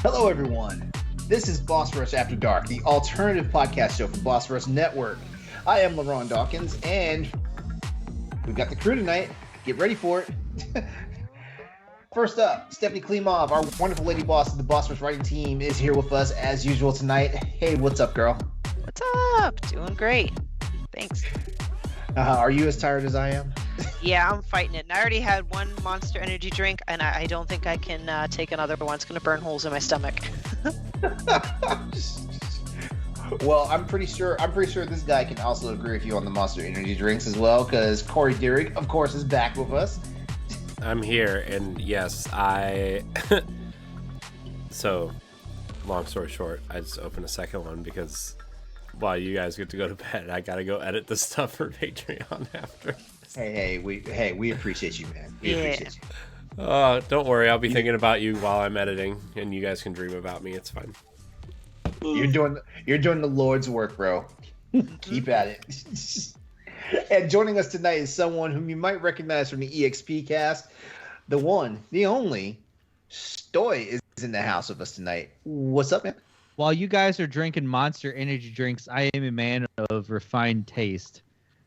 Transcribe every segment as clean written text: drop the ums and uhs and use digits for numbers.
Hello, everyone. This is Boss Rush After Dark, the alternative podcast show for Boss Rush Network. I am LeRon Dawkins, and we've got the crew tonight. Get ready for it. First up, Stephanie Klimov, our wonderful lady boss of the Boss Rush writing team, is here with us as usual tonight. Hey, what's up, girl? What's up? Doing great. Thanks. Are you as tired as I am? Yeah, I'm fighting it. And I already had one Monster Energy drink, and I don't think I can take another one. It's going to burn holes in my stomach. Well, I'm pretty sure this guy can also agree with you on the Monster Energy drinks as well, because Corey Dierig, of course, is back with us. I'm here, and yes, So, long story short, I just opened a second one because while you guys get to go to bed, I gotta go edit the stuff for Patreon after. Hey, we appreciate you, man. We appreciate you. Don't worry, I'll be thinking about you while I'm editing, and you guys can dream about me. It's fine. You're doing the Lord's work, bro. Keep at it. And joining us tonight is someone whom you might recognize from the EXP cast. The one, the only, Stoy is in the house with us tonight. What's up, man? While you guys are drinking Monster Energy drinks, I am a man of refined taste.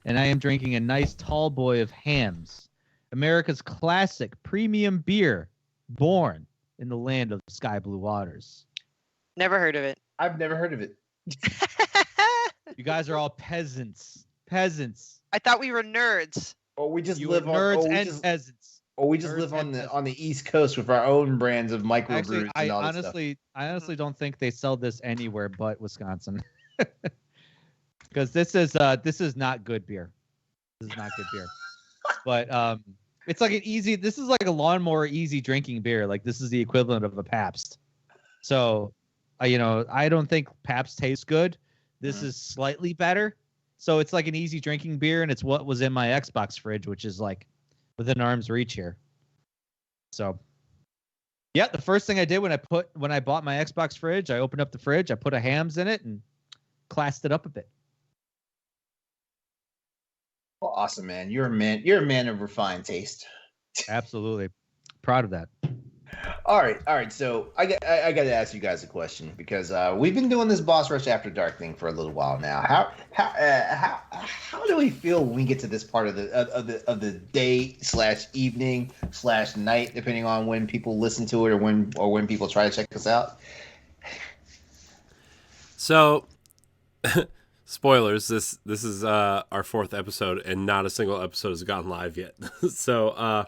And I am drinking a nice tall boy of Hams, America's classic premium beer, born in the land of sky blue waters. Never heard of it. I've never heard of it. You guys are all peasants. I thought we were nerds. Or we just You live are on nerds and peasants. Or we just Nerds live and on the East Coast with our own brands of microbrews Actually, and all that stuff. I honestly don't think they sell this anywhere but Wisconsin. Because this is not good beer. This is not good beer. But it's like this is like a lawnmower easy drinking beer. Like this is the equivalent of a Pabst. So, I don't think Pabst tastes good. This is slightly better. So it's like an easy drinking beer, and it's what was in my Xbox fridge, which is like within arm's reach here. So, yeah, the first thing I did when I bought my Xbox fridge, I opened up the fridge, I put a Hams in it, and classed it up a bit. Well, awesome, man. You're a man of refined taste. Absolutely, proud of that. All right. So I got to ask you guys a question because we've been doing this Boss Rush After Dark thing for a little while now. How do we feel when we get to this part of the day / evening / night, depending on when people listen to it or when people try to check us out? So, spoilers. This is our fourth episode, and not a single episode has gone live yet. So,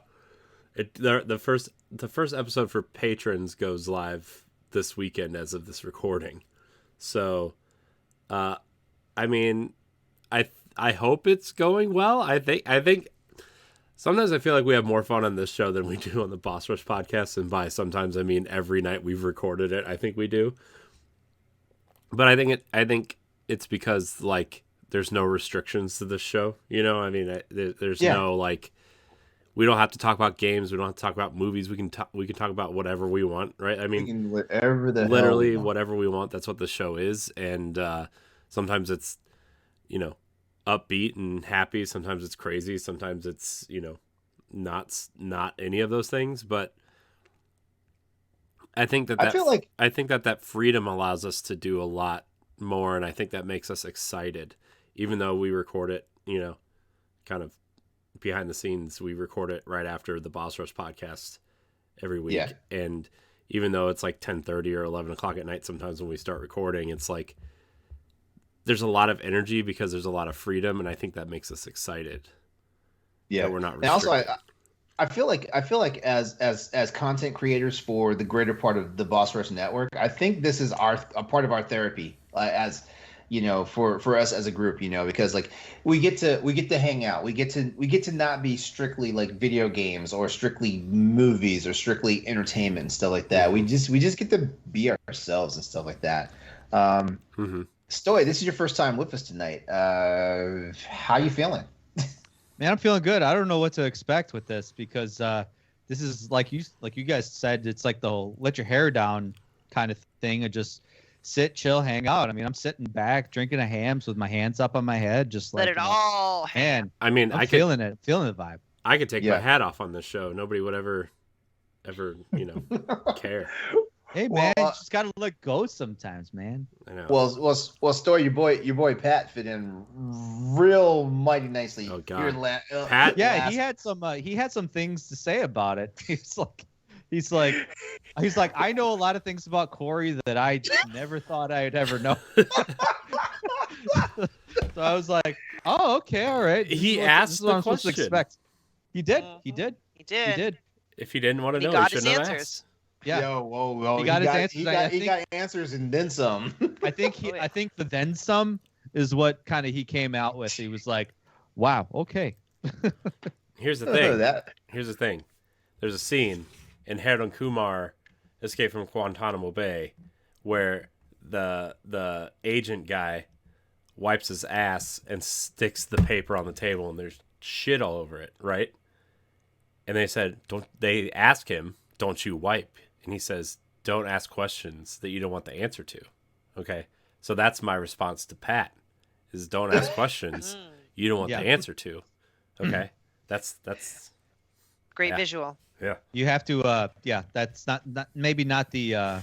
the first episode for patrons goes live this weekend as of this recording. So, I mean, I hope it's going well. I think sometimes I feel like we have more fun on this show than we do on the Boss Rush podcast, and by sometimes I mean every night we've recorded it. I think we do, but I think it's because like there's no restrictions to this show. I mean, there's no like. We don't have to talk about games. We don't have to talk about movies. We can talk about whatever we want, right? I mean, whatever we want. That's what the show is, and sometimes it's, upbeat and happy. Sometimes it's crazy. Sometimes it's not any of those things. But I think that freedom allows us to do a lot more, and I think that makes us excited, even though we record it, kind of. Behind the scenes, we record it right after the Boss Rush podcast every week. Yeah. And even though it's like 10:30 or 11 o'clock at night, sometimes when we start recording, it's like there's a lot of energy because there's a lot of freedom. And I think that makes us excited. Yeah. That we're not restricted. And also, I feel like as content creators for the greater part of the Boss Rush Network, I think this is a part of our therapy as for us as a group, because like we get to hang out, we get to not be strictly like video games or strictly movies or strictly entertainment and stuff like that. We just get to be ourselves and stuff like that. Stoy, this is your first time with us tonight. How you feeling? Man, I'm feeling good. I don't know what to expect with this because this is like you guys said, it's like the whole let your hair down kind of thing, and just sit, chill, hang out. I mean, I'm sitting back, drinking a Hams with my hands up on my head, just like let it all. Man, I mean, I'm feeling the vibe. I could take my hat off on this show. Nobody would ever, care. Hey Well, man, you just gotta let go sometimes, man. I know. well, Story, your boy Pat fit in real mighty nicely. Oh, God. Here Pat? Yeah, last- he had some things to say about it. He's like, I know a lot of things about Corey that I never thought I'd ever know. So I was like, oh, okay, all right. He this asked is the what I'm supposed to question. expect. He did. Mhm. He did. He did. He did. If he didn't want to He know, got he his shouldn't have answers. asked. Yeah. Yo, whoa. He got his answers. He got answers and then some. I think Oh, yeah. I think the then some is what kind of he came out with. He was like, wow, okay. Here's the thing. That- Here's the thing. There's a scene in Harold and Kumar Escape from Guantanamo Bay where the agent guy wipes his ass and sticks the paper on the table and there's shit all over it, right? And they ask him, don't you wipe? And he says, don't ask questions that you don't want the answer to. Okay. So that's my response to Pat is don't ask questions you don't want Yeah. the answer to. Okay. That's Great Yeah. visual. yeah. You have to that's not maybe not the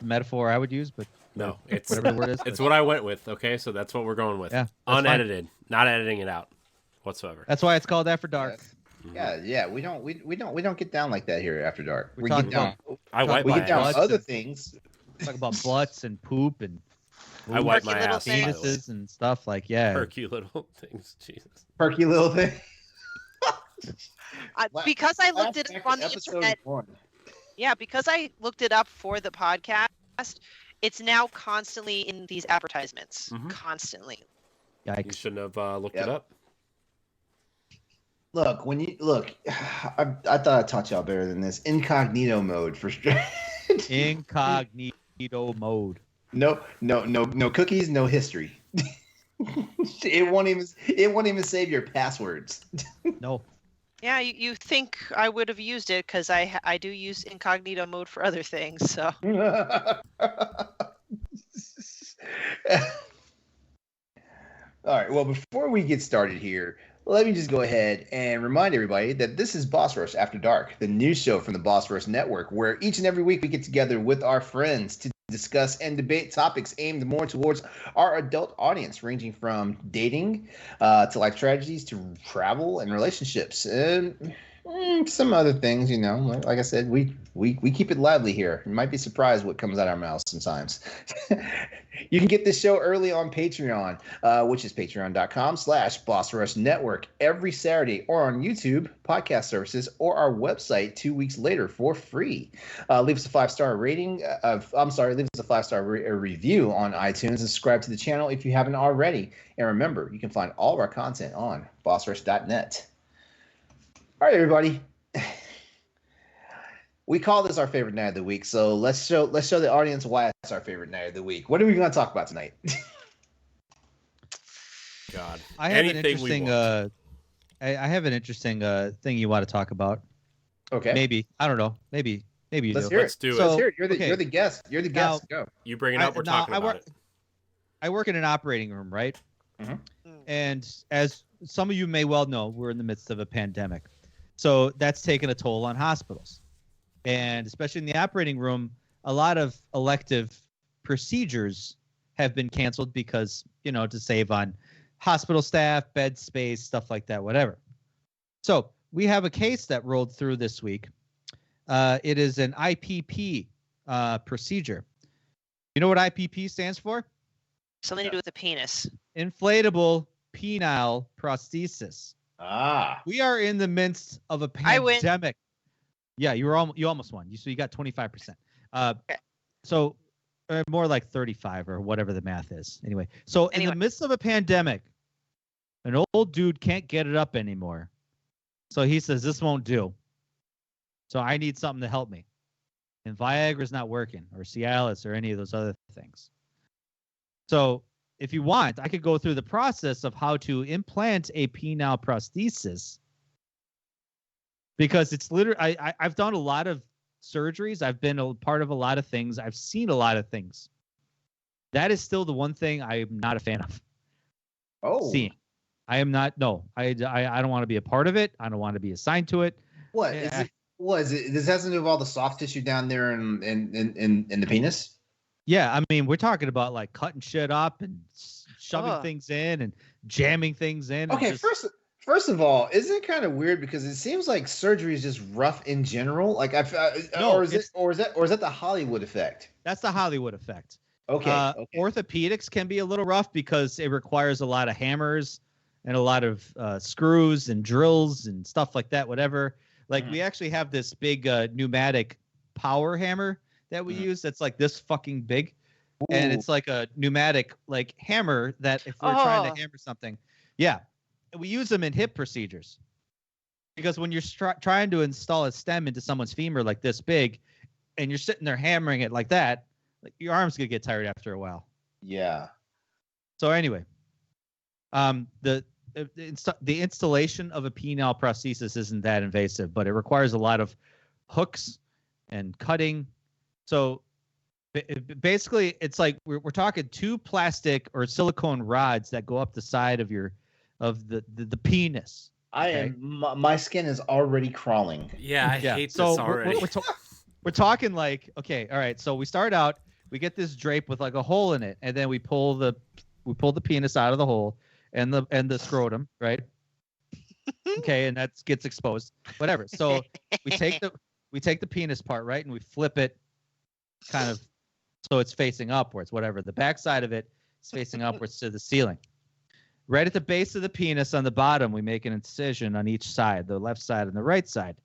metaphor I would use, but No, it's whatever the word is. it's what I went with. Okay. So that's what we're going with. Yeah, that's Unedited, not editing it out whatsoever. That's why it's called After Dark. Yeah. We don't get down like that here after dark. We We talk get down. I wipe We my get down ass. Butts other and- things. Talk about butts and poop and I wipe my Quirky little ass. by the way. penises and stuff like yeah. Perky little things. Jesus. Perky little thing. Because I looked it up on the internet. Yeah, because I looked it up for the podcast, it's now constantly in these advertisements. Mhm. Constantly. You Yikes. shouldn't have looked Yep. it up. Look, I thought I taught y'all better than this. Incognito mode for sure. Incognito mode. No cookies, no history. It won't even save your passwords. No. Yeah, you think I would have used it because I do use incognito mode for other things. So All right. Well, before we get started here, let me just go ahead and remind everybody that this is Boss Rush After Dark, the news show from the Boss Rush Network, where each and every week we get together with our friends to discuss and debate topics aimed more towards our adult audience, ranging from dating to life tragedies to travel and relationships and some other things. You know, like I said, we keep it lively here. You might be surprised what comes out of our mouths sometimes. You can get this show early on Patreon, which is patreon.com/Boss Rush Network every Saturday, or on YouTube, podcast services, or our website 2 weeks later for free. Leave us a 5-star rating. Leave us a 5-star review on iTunes and subscribe to the channel if you haven't already. And remember, you can find all of our content on bossrush.net. All right, everybody. We call this our favorite night of the week, so let's show the audience why it's our favorite night of the week. What are we going to talk about tonight? God. I have Anything an interesting we want. I have an interesting thing you want to talk about. Okay, Maybe. I don't know. Maybe you let's do. hear Let's it. do Let's it. hear it. You're the okay. you're the guest. You're the Now- guest. Go. You bring it up, we're talking about it. I work in an operating room, right? Mhm. And as some of you may well know, we're in the midst of a pandemic. So that's taken a toll on hospitals. And especially in the operating room, a lot of elective procedures have been canceled because, to save on hospital staff, bed space, stuff like that, whatever. So we have a case that rolled through this week. It is an IPP procedure. You know what IPP stands for? something to do with the penis. Inflatable penile prosthesis. Ah, We are in the midst of a I win. pandemic. Yeah, you almost won. So you got 25%. Okay. So more like 35 or whatever the math is. Anyway, so in Anyway. the midst of a pandemic, an old dude can't get it up anymore. So he says, this won't do. So I need something to help me. And Viagra's not working, or Cialis, or any of those other things. So if you want, I could go through the process of how to implant a penile prosthesis, because it's literally, I've done a lot of surgeries. I've been a part of a lot of things. I've seen a lot of things. That is still the one thing I'm not a fan of. oh, Seeing. I am not. No, I don't want to be a part of it. I don't want to be assigned to it. what Yeah. What is it? Does that have to do with all the soft tissue down there in the penis? Yeah, I mean, we're talking about like cutting shit up and shoving things in and jamming things in. Okay, first of all, isn't it kind of weird because it seems like surgery is just rough in general? Like or is that the Hollywood effect? That's the Hollywood effect. Okay, Orthopedics can be a little rough because it requires a lot of hammers and a lot of screws and drills and stuff like that. Whatever. Like we actually have this big pneumatic power hammer that we use that's like this fucking big. Ooh. And it's like a pneumatic like hammer that if we're trying to hammer something, we use them in hip procedures because when you're trying to install a stem into someone's femur like this big and you're sitting there hammering it like that, like your arm's gonna get tired after a while. Yeah. So anyway, the installation of a penile prosthesis isn't that invasive, but it requires a lot of hooks and cutting. So basically, it's like we're talking 2 plastic or silicone rods that go up the side of the penis. Okay? My skin is already crawling. Yeah, I hate this already. We're talking like, okay, all right. So we start out, we get this drape with like a hole in it, and then we pull the penis out of the hole and the scrotum, right? Okay, and that gets exposed. Whatever. So we take the penis part, right, and we flip it kind of so it's facing upwards, whatever. The back side of it is facing upwards to the ceiling. Right at the base of the penis on the bottom, we make an incision on each side, the left side and the right side.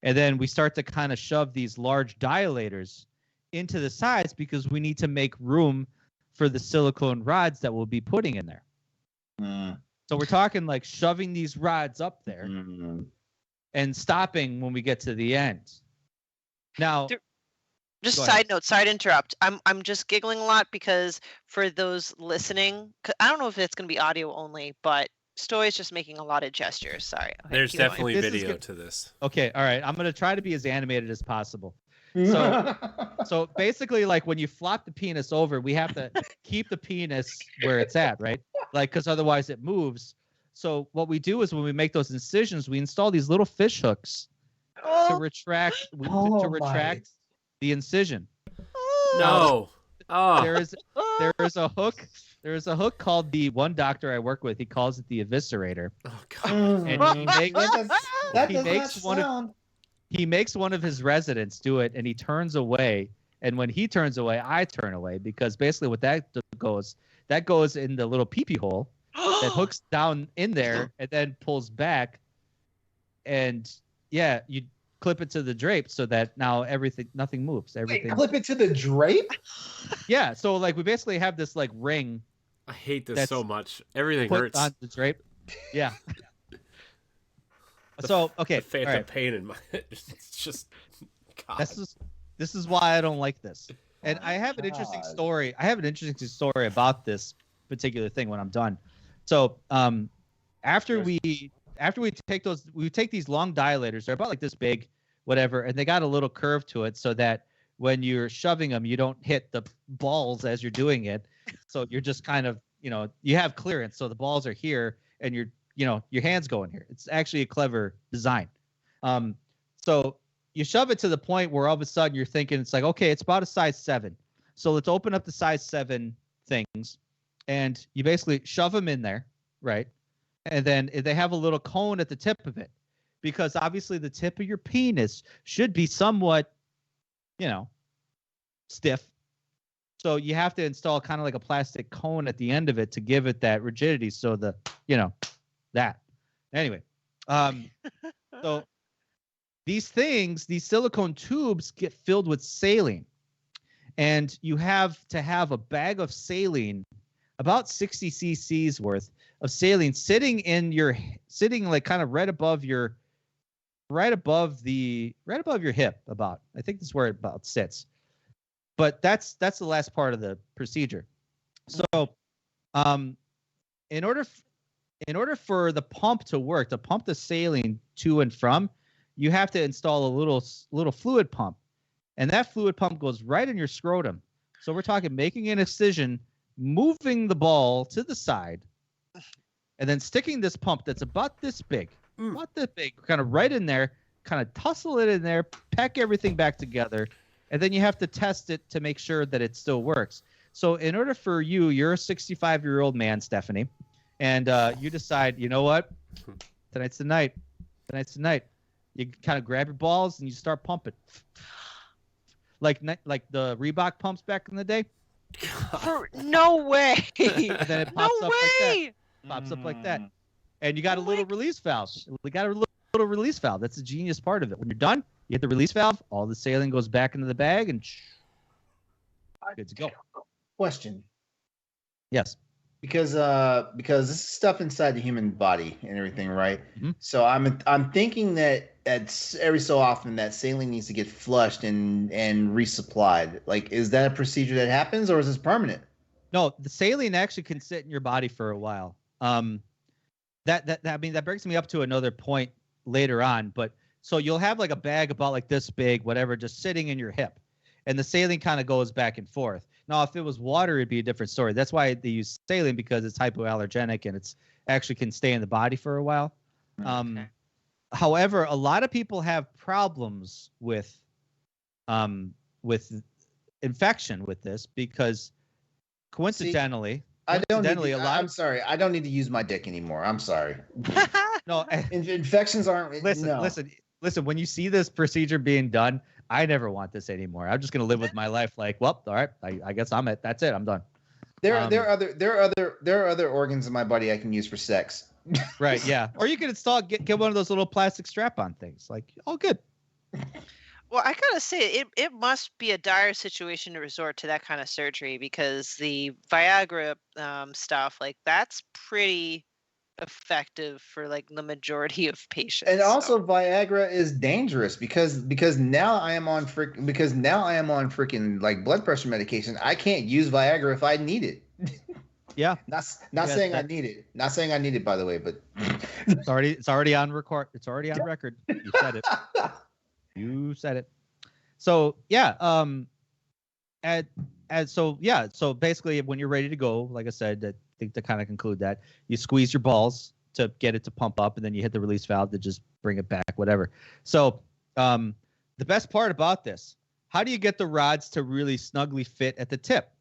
And then we start to kind of shove these large dilators into the sides because we need to make room for the silicone rods that we'll be putting in there. So we're talking like shoving these rods up there and stopping when we get to the end. Now, just side note, sorry to interrupt. I'm just giggling a lot because for those listening, I don't know if it's going to be audio only, but Stoy is just making a lot of gestures. Sorry. Okay, there's definitely video to this. Okay, all right. I'm going to try to be as animated as possible. So basically, like when you flop the penis over, we have to keep the penis where it's at, right? Like, because otherwise it moves. So what we do is when we make those incisions, we install these little fish hooks to retract the incision. No. There is a hook. There is a hook called the one doctor I work with. He calls it the eviscerator. Oh God! And he makes one of his residents do it, and he turns away. And when he turns away, I turn away because basically what that goes in the little pee-pee hole that hooks down in there and then pulls back. And yeah, you clip it to the drape so that now nothing moves. Everything. Wait, clip it to the drape? Yeah. So like we basically have this like ring. I hate this so much. Everything hurts on the drape. Yeah. So okay, the phantom pain in my head. It's just God. This is why I don't like this. And I have an interesting story. I have an interesting story about this particular thing when I'm done. So after we take these long dilators, they're about like this big, whatever, and they got a little curve to it so that when you're shoving them, you don't hit the balls as you're doing it. So you're just kind of, you have clearance. So the balls are here and your hands go in here. It's actually a clever design. So you shove it to the point where all of a sudden you're thinking it's like, okay, it's about a size 7. So let's open up the size 7 things and you basically shove them in there, right? And then they have a little cone at the tip of it because obviously the tip of your penis should be somewhat, stiff. So you have to install kind of like a plastic cone at the end of it to give it that rigidity. So that. Anyway, so these silicone tubes get filled with saline, and you have to have a bag of saline, about 60 cc's worth of saline, sitting like kind of right above your hip. About, I think that's where it about sits. But that's the last part of the procedure. So, in order for the pump to work, to pump the saline to and from, you have to install a little fluid pump, and that fluid pump goes right in your scrotum. So we're talking making an incision, moving the ball to the side, and then sticking this pump that's about this big, kind of right in there, kind of tussle it in there, pack everything back together, and then you have to test it to make sure that it still works. So in order for you're a 65-year-old man, Stephanie, and you decide, you know what? Tonight's the night. You kind of grab your balls and you start pumping. Like the Reebok pumps back in the day. No way. And then it pops No up like that. way. Pops up like that. And you got a little release valve. We got a little release valve. That's the genius part of it. When you're done, you hit the release valve, all the saline goes back into the bag, and good to go. Question. Yes. Because this is stuff inside the human body and everything, right? Mm-hmm. So I'm thinking that every so often that saline needs to get flushed and resupplied. Like, is that a procedure that happens, or is this permanent? No, the saline actually can sit in your body for a while. That brings me up to another point later on. But so you'll have like a bag about like this big, whatever, just sitting in your hip, and the saline kind of goes back and forth. Now, if it was water, it'd be a different story. That's why they use saline, because it's hypoallergenic and it's actually can stay in the body for a while. Okay. However, a lot of people have problems with infection with this, because coincidentally, I'm sorry, I don't need to use my dick anymore. I'm sorry. No, infections aren't. Listen. When you see this procedure being done, I never want this anymore. I'm just gonna live with my life like, well, all right, I guess that's it. I'm done. There are other organs in my body I can use for sex. Right. Yeah. Or you could get one of those little plastic strap-on things. Like, oh, good. Well, I gotta say, it must be a dire situation to resort to that kind of surgery, because the Viagra stuff, like, that's pretty effective for like the majority of patients. And also, Viagra is dangerous because now I am on freaking like blood pressure medication. I can't use Viagra if I need it. Yeah. Not saying I need it. Not saying I need it, by the way, but it's already on record. It's already on record. You said it. You said it. So yeah. So basically, when you're ready to go, like I said, I think to kind of conclude that, you squeeze your balls to get it to pump up, and then you hit the release valve to just bring it back, whatever. So the best part about this, how do you get the rods to really snugly fit at the tip?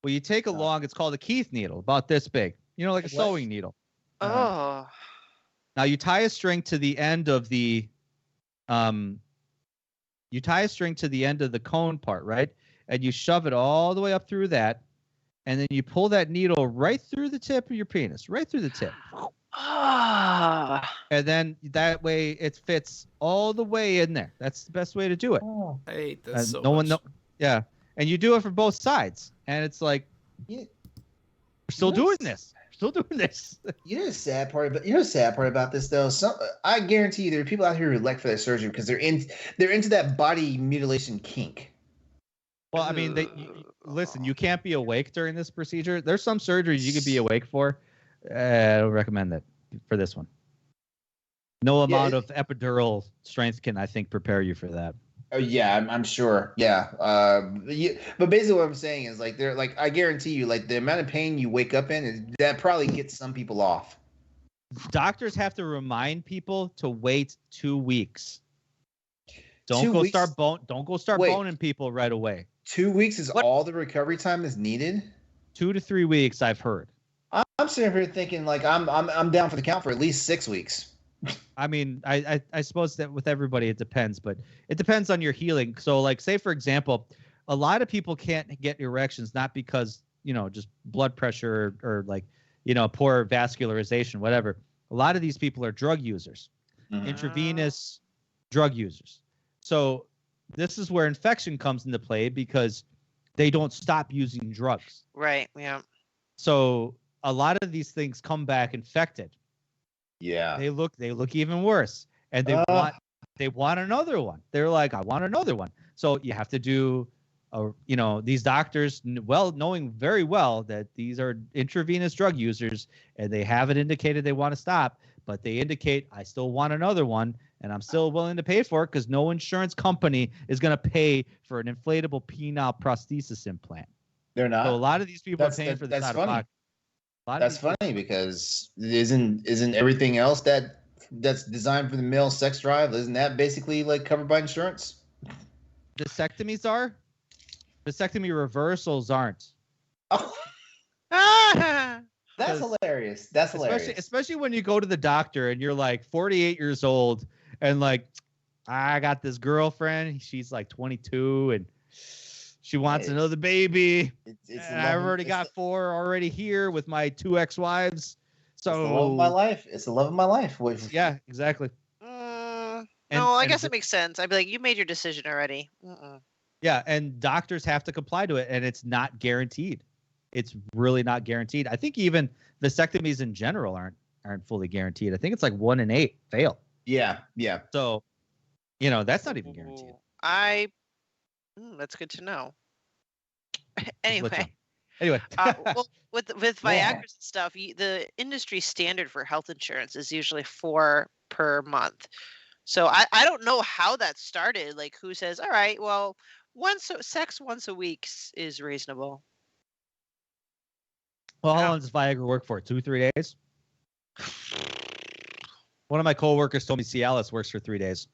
Well, you take it's called a Keith needle, about this big, like a sewing needle. Oh. Now you tie a string to the end of the cone part, right? And you shove it all the way up through that, and then you pull that needle right through the tip of your penis, right through the tip. And then that way it fits all the way in there. That's the best way to do it. Oh, I hate this so much. Yeah. And you do it for both sides. And it's like, we're still doing this. You know the sad part about this, though? I guarantee you there are people out here who elect for that surgery because they're into that body mutilation kink. Well, I mean, listen, you can't be awake during this procedure. There's some surgeries you could be awake for. I don't recommend that for this one. No amount of epidural strength can, I think, prepare you for that. Oh yeah, I'm sure. Yeah. But basically what I'm saying is, like, they're like, I guarantee you, like, the amount of pain you wake up in, that probably gets some people off. Doctors have to remind people to wait 2 weeks. Don't go start boning people right away. 2 weeks is all the recovery time is needed? 2 to 3 weeks, I've heard. I'm sitting here thinking, like, I'm down for the count for at least 6 weeks. I mean, I suppose that with everybody it depends, but it depends on your healing. So, like, say for example, a lot of people can't get erections not because, just blood pressure or like, poor vascularization, whatever. A lot of these people are drug users, intravenous drug users. So this is where infection comes into play because they don't stop using drugs. Right. Yeah. So a lot of these things come back infected. Yeah. They look even worse, and they want another one. They're like, I want another one. So you have to do, these doctors, knowing very well that these are intravenous drug users, and they haven't indicated they want to stop, but they indicate, I still want another one, and I'm still willing to pay for it because no insurance company is going to pay for an inflatable penile prosthesis implant. They're not. So a lot of these people are paying for this out of pocket. That's funny because isn't everything else that that's designed for the male sex drive, isn't that basically like covered by insurance? Vasectomies are. Vasectomy reversals aren't. Oh, Ah! that's hilarious. That's hilarious. Especially when you go to the doctor and you're like 48 years old and like, I got this girlfriend. She's like 22 and she wants another baby. And I've already got 4 already here with my 2 ex-wives. So it's the love of my life. It's the love of my life. Yeah, exactly. No, I guess it makes sense. I'd be like, you made your decision already. Yeah, and doctors have to comply to it, and it's not guaranteed. It's really not guaranteed. I think even vasectomies in general aren't fully guaranteed. I think it's like 1 in 8 fail. Yeah. So, that's not even guaranteed. That's good to know. Anyway. Well, with Viagra and stuff, the industry standard for health insurance is usually 4 per month. So I don't know how that started. Like, who says, all right, well, sex once a week is reasonable. Well, how long does Viagra work for? 2-3 days? One of my coworkers told me Cialis works for 3 days.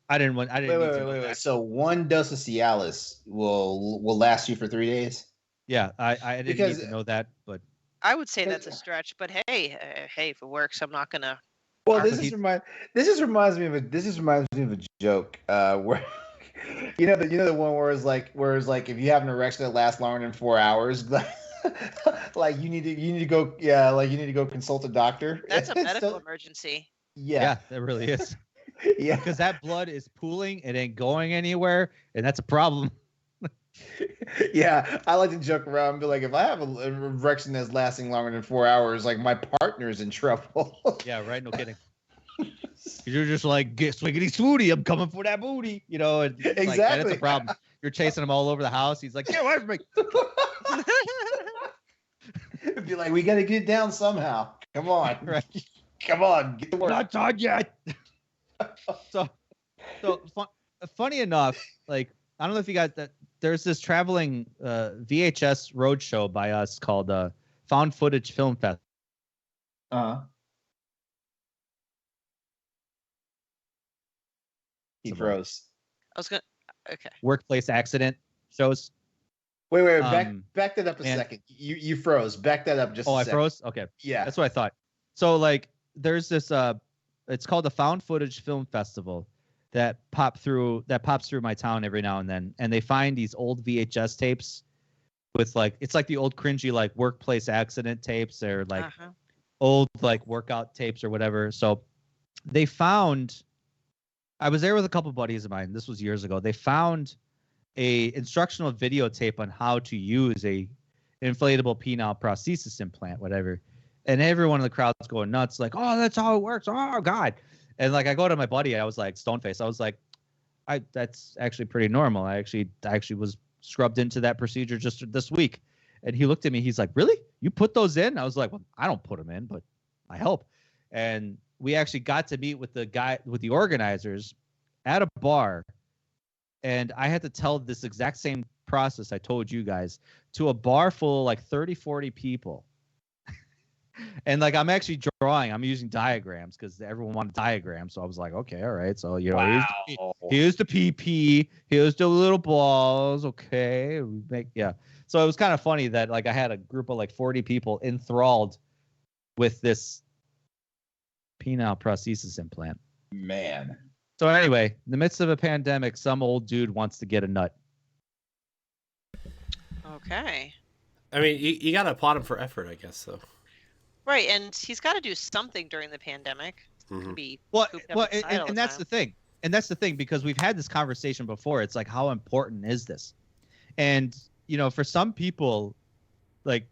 I didn't need to know that. So 1 dose of Cialis will last you for 3 days? Yeah, I didn't need to know that, but I would say that's a stretch. But hey, if it works, I'm not gonna. Well, this reminds me of a joke where the one where it's like if you have an erection that lasts longer than 4 hours, like you need to go consult a doctor. That's a medical emergency. Yeah, that really is. Yeah, because that blood is pooling, it ain't going anywhere, and that's a problem. Yeah, I like to joke around and be like, if I have an erection that's lasting longer than 4 hours, like my partner's in trouble. Yeah, right. No kidding. You're just like, get swiggity swooty, I'm coming for that booty. And exactly. Like, that's a problem. You're chasing him all over the house. He's like, get away from me. It'd be like, we got to get it down somehow. Come on. Right. Come on. Get to work. Not done yet. So funny enough, like, I don't know if you got that. There's this traveling VHS roadshow by us called Found Footage Film Fest. He froze. Okay. Workplace accident shows. Wait. Back that up a second. You froze. Back that up just a second. I froze? Okay. Yeah. That's what I thought. So, like, there's this, it's called the Found Footage Film Festival that pops through my town every now and then. And they find these old VHS tapes with, like, it's like the old cringy, like, workplace accident tapes or, like, old, like, workout tapes or whatever. So they found, I was there with a couple buddies of mine. This was years ago. They found a instructional videotape on how to use a inflatable penile prosthesis implant, whatever. And everyone in the crowd's going nuts, like, oh, that's how it works. Oh, God. And, like, I go to my buddy, I was like, stone-faced. I was like, that's actually pretty normal. I actually was scrubbed into that procedure just this week. And he looked at me. He's like, really? You put those in? I was like, well, I don't put them in, but I help. And we actually got to meet with the organizers at a bar. And I had to tell this exact same process I told you guys to a bar full of like 30, 40 people. And, like, I'm actually drawing. I'm using diagrams because everyone wanted diagrams. So I was like, okay, all right. So, here's the PP. Here's the little balls. Okay. So it was kind of funny that, like, I had a group of like 40 people enthralled with this penile prosthesis implant. Man. So anyway, in the midst of a pandemic, some old dude wants to get a nut. Okay. I mean, you got to applaud him for effort, I guess, so. Right, and he's got to do something during the pandemic. And that's the thing. And that's the thing, because we've had this conversation before. It's like, how important is this? And, for some people, like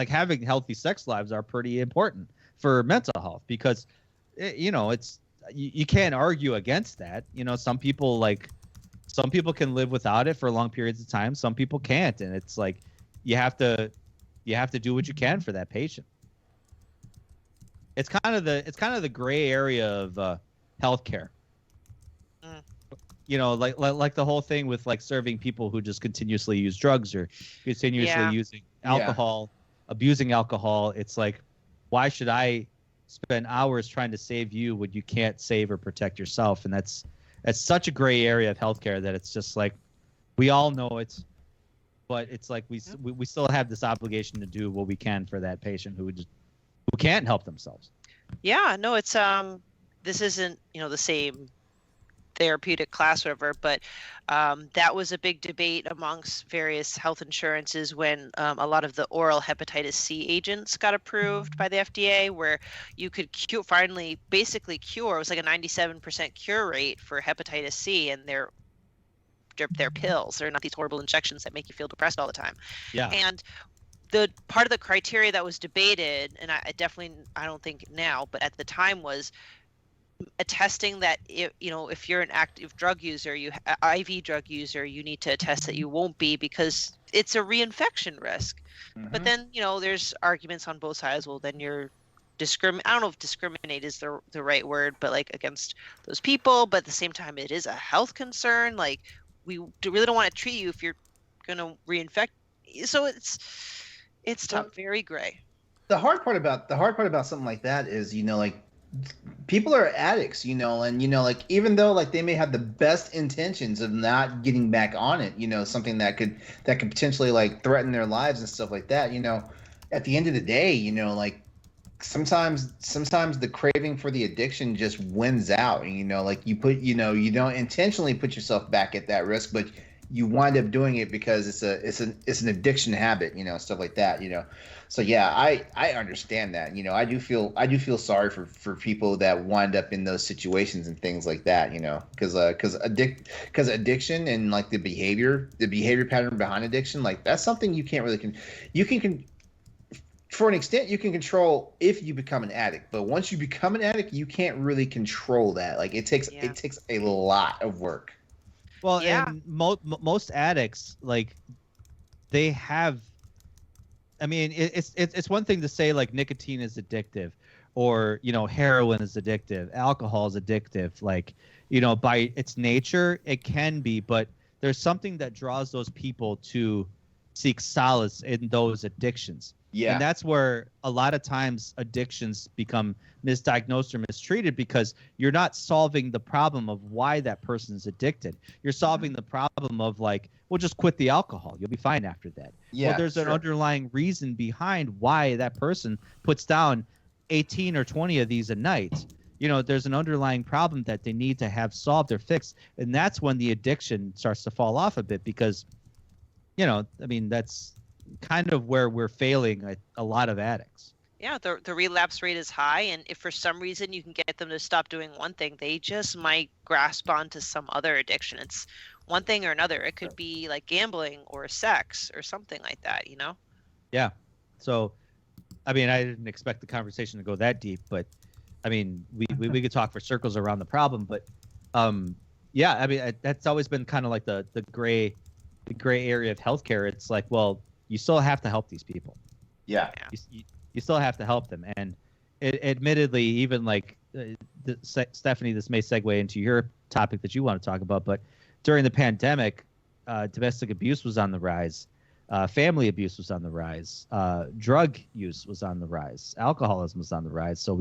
having healthy sex lives are pretty important for mental health because, it's you can't argue against that. Some people can live without it for long periods of time. Some people can't, and it's like you have to do what you can for that patient. It's kind of the gray area of healthcare. Like the whole thing with like serving people who just continuously use drugs or continuously using alcohol, abusing alcohol. It's like, why should I spend hours trying to save you when you can't save or protect yourself. And that's such a gray area of healthcare that it's just like, we all know it, but it's like we still have this obligation to do what we can for that patient who can't help themselves. Yeah, no, it's this isn't, the same therapeutic class, whatever, but that was a big debate amongst various health insurances when a lot of the oral hepatitis C agents got approved by the FDA, where you could basically cure. It was like a 97% cure rate for hepatitis C, and they're pills. They're not these horrible injections that make you feel depressed all the time. Yeah. And the part of the criteria that was debated, and I don't think now, but at the time, was attesting that if you're an active drug user, IV drug user, you need to attest that you won't be, because it's a reinfection risk. But then there's arguments on both sides. Well, then you're I don't know if discriminate is the right word, but like against those people. But at the same time, it is a health concern. Like, we really don't want to treat you if you're gonna reinfect. So it's tough, very gray. The hard part about something like that is, like, people are addicts, and like, even though like they may have the best intentions of not getting back on it, something that could potentially like threaten their lives and stuff like that, at the end of the day, like sometimes the craving for the addiction just wins out, like you don't intentionally put yourself back at that risk, but you wind up doing it because it's an addiction habit, stuff like that, So yeah, I understand that. I do feel sorry for people that wind up in those situations and things like that. Because addiction and like the behavior pattern behind addiction, like that's something you can't really for an extent you can control if you become an addict. But once you become an addict, you can't really control that. Like it takes a lot of work. Well, yeah. And most addicts, like, they have. I mean, it's one thing to say like nicotine is addictive, or heroin is addictive, alcohol is addictive. Like, by its nature, it can be, but there's something that draws those people to seek solace in those addictions. Yeah. And that's where a lot of times addictions become misdiagnosed or mistreated, because you're not solving the problem of why that person's addicted. You're solving the problem of like, well, just quit the alcohol. You'll be fine after that. Yeah, well, there's an underlying reason behind why that person puts down 18 or 20 of these a night. There's an underlying problem that they need to have solved or fixed. And that's when the addiction starts to fall off a bit, because, that's kind of where we're failing a lot of addicts. Yeah, the relapse rate is high, and if for some reason you can get them to stop doing one thing, they just might grasp onto some other addiction. It's one thing or another. It could be like gambling or sex or something like that, Yeah. So, I didn't expect the conversation to go that deep, but we could talk for circles around the problem, but yeah, that's always been kind of like the gray area of healthcare. It's like, well, you still have to help these people. Yeah. You still have to help them. And admittedly, even like Stephanie, this may segue into your topic that you want to talk about, but during the pandemic, domestic abuse was on the rise. Family abuse was on the rise. Drug use was on the rise. Alcoholism was on the rise. So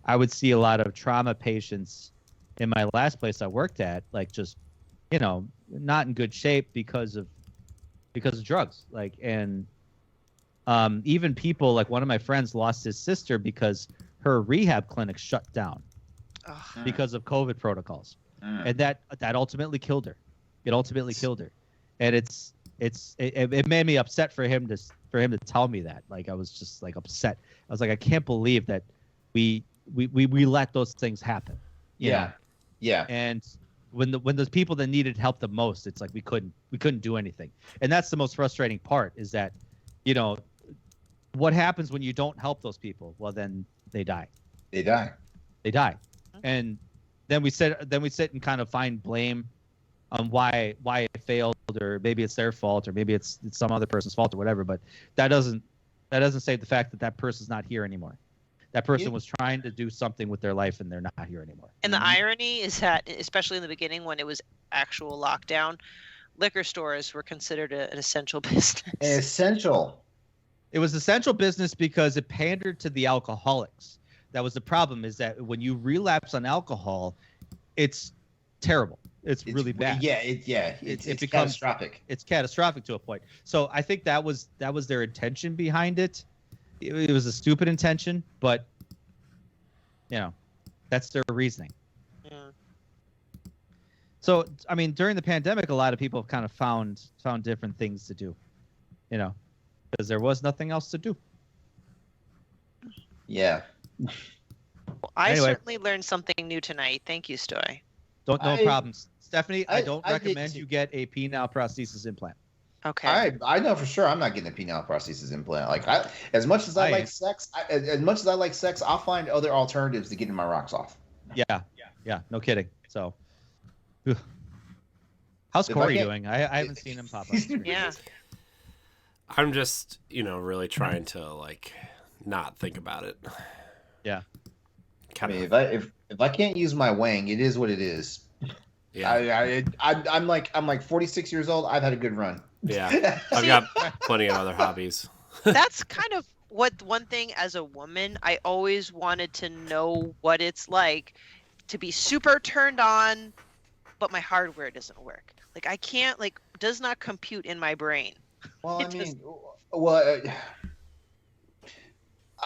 I would see a lot of trauma patients in my last place I worked at, like just, not in good shape because of drugs. Like, and even people like one of my friends lost his sister because her rehab clinic shut down because of COVID protocols. And that ultimately killed her. It ultimately killed her. And it made me upset for him to tell me that. Like, I was just like upset. I was like, I can't believe that we let those things happen. Yeah. Yeah. And when those people that needed help the most, it's like we couldn't do anything. And that's the most frustrating part, is that, what happens when you don't help those people? Well, then they die. They die. And then we sit and kind of find blame on why it failed, or maybe it's their fault, or maybe it's some other person's fault or whatever. But that doesn't save the fact that person's not here anymore. That person was trying to do something with their life, and they're not here anymore. And the irony is that, especially in the beginning when it was actual lockdown, liquor stores were considered an essential business. Essential. It was essential business because it pandered to the alcoholics. That was the problem, is that when you relapse on alcohol, it's terrible. It's really bad. Yeah, it's becomes catastrophic. It's catastrophic to a point. So I think that was their intention behind it. It was a stupid intention, but that's their reasoning. Yeah. So I mean, during the pandemic, a lot of people have kind of found different things to do, because there was nothing else to do. Yeah. Well, I Anyway. certainly learned something new tonight. Thank you, Stoy. No problems, Stephanie. I I don't did recommend too. you get a penile prosthesis implant. Okay. I know for sure I'm not getting a penile prosthesis implant. Like as much as I like sex, I'll find other alternatives to getting my rocks off. Yeah. No kidding. So, how's If Corey I doing? I haven't seen him pop up. on screen. Yeah. I'm just, really trying to like not think about it. Yeah. I mean, if I can't use my wang, it is what it is. Yeah. I'm like 46 years old. I've had a good run. Yeah. I've got plenty of other hobbies. That's kind of one thing as a woman, I always wanted to know what it's like to be super turned on, but my hardware doesn't work. Like I can't, does not compute in my brain. Well, It just-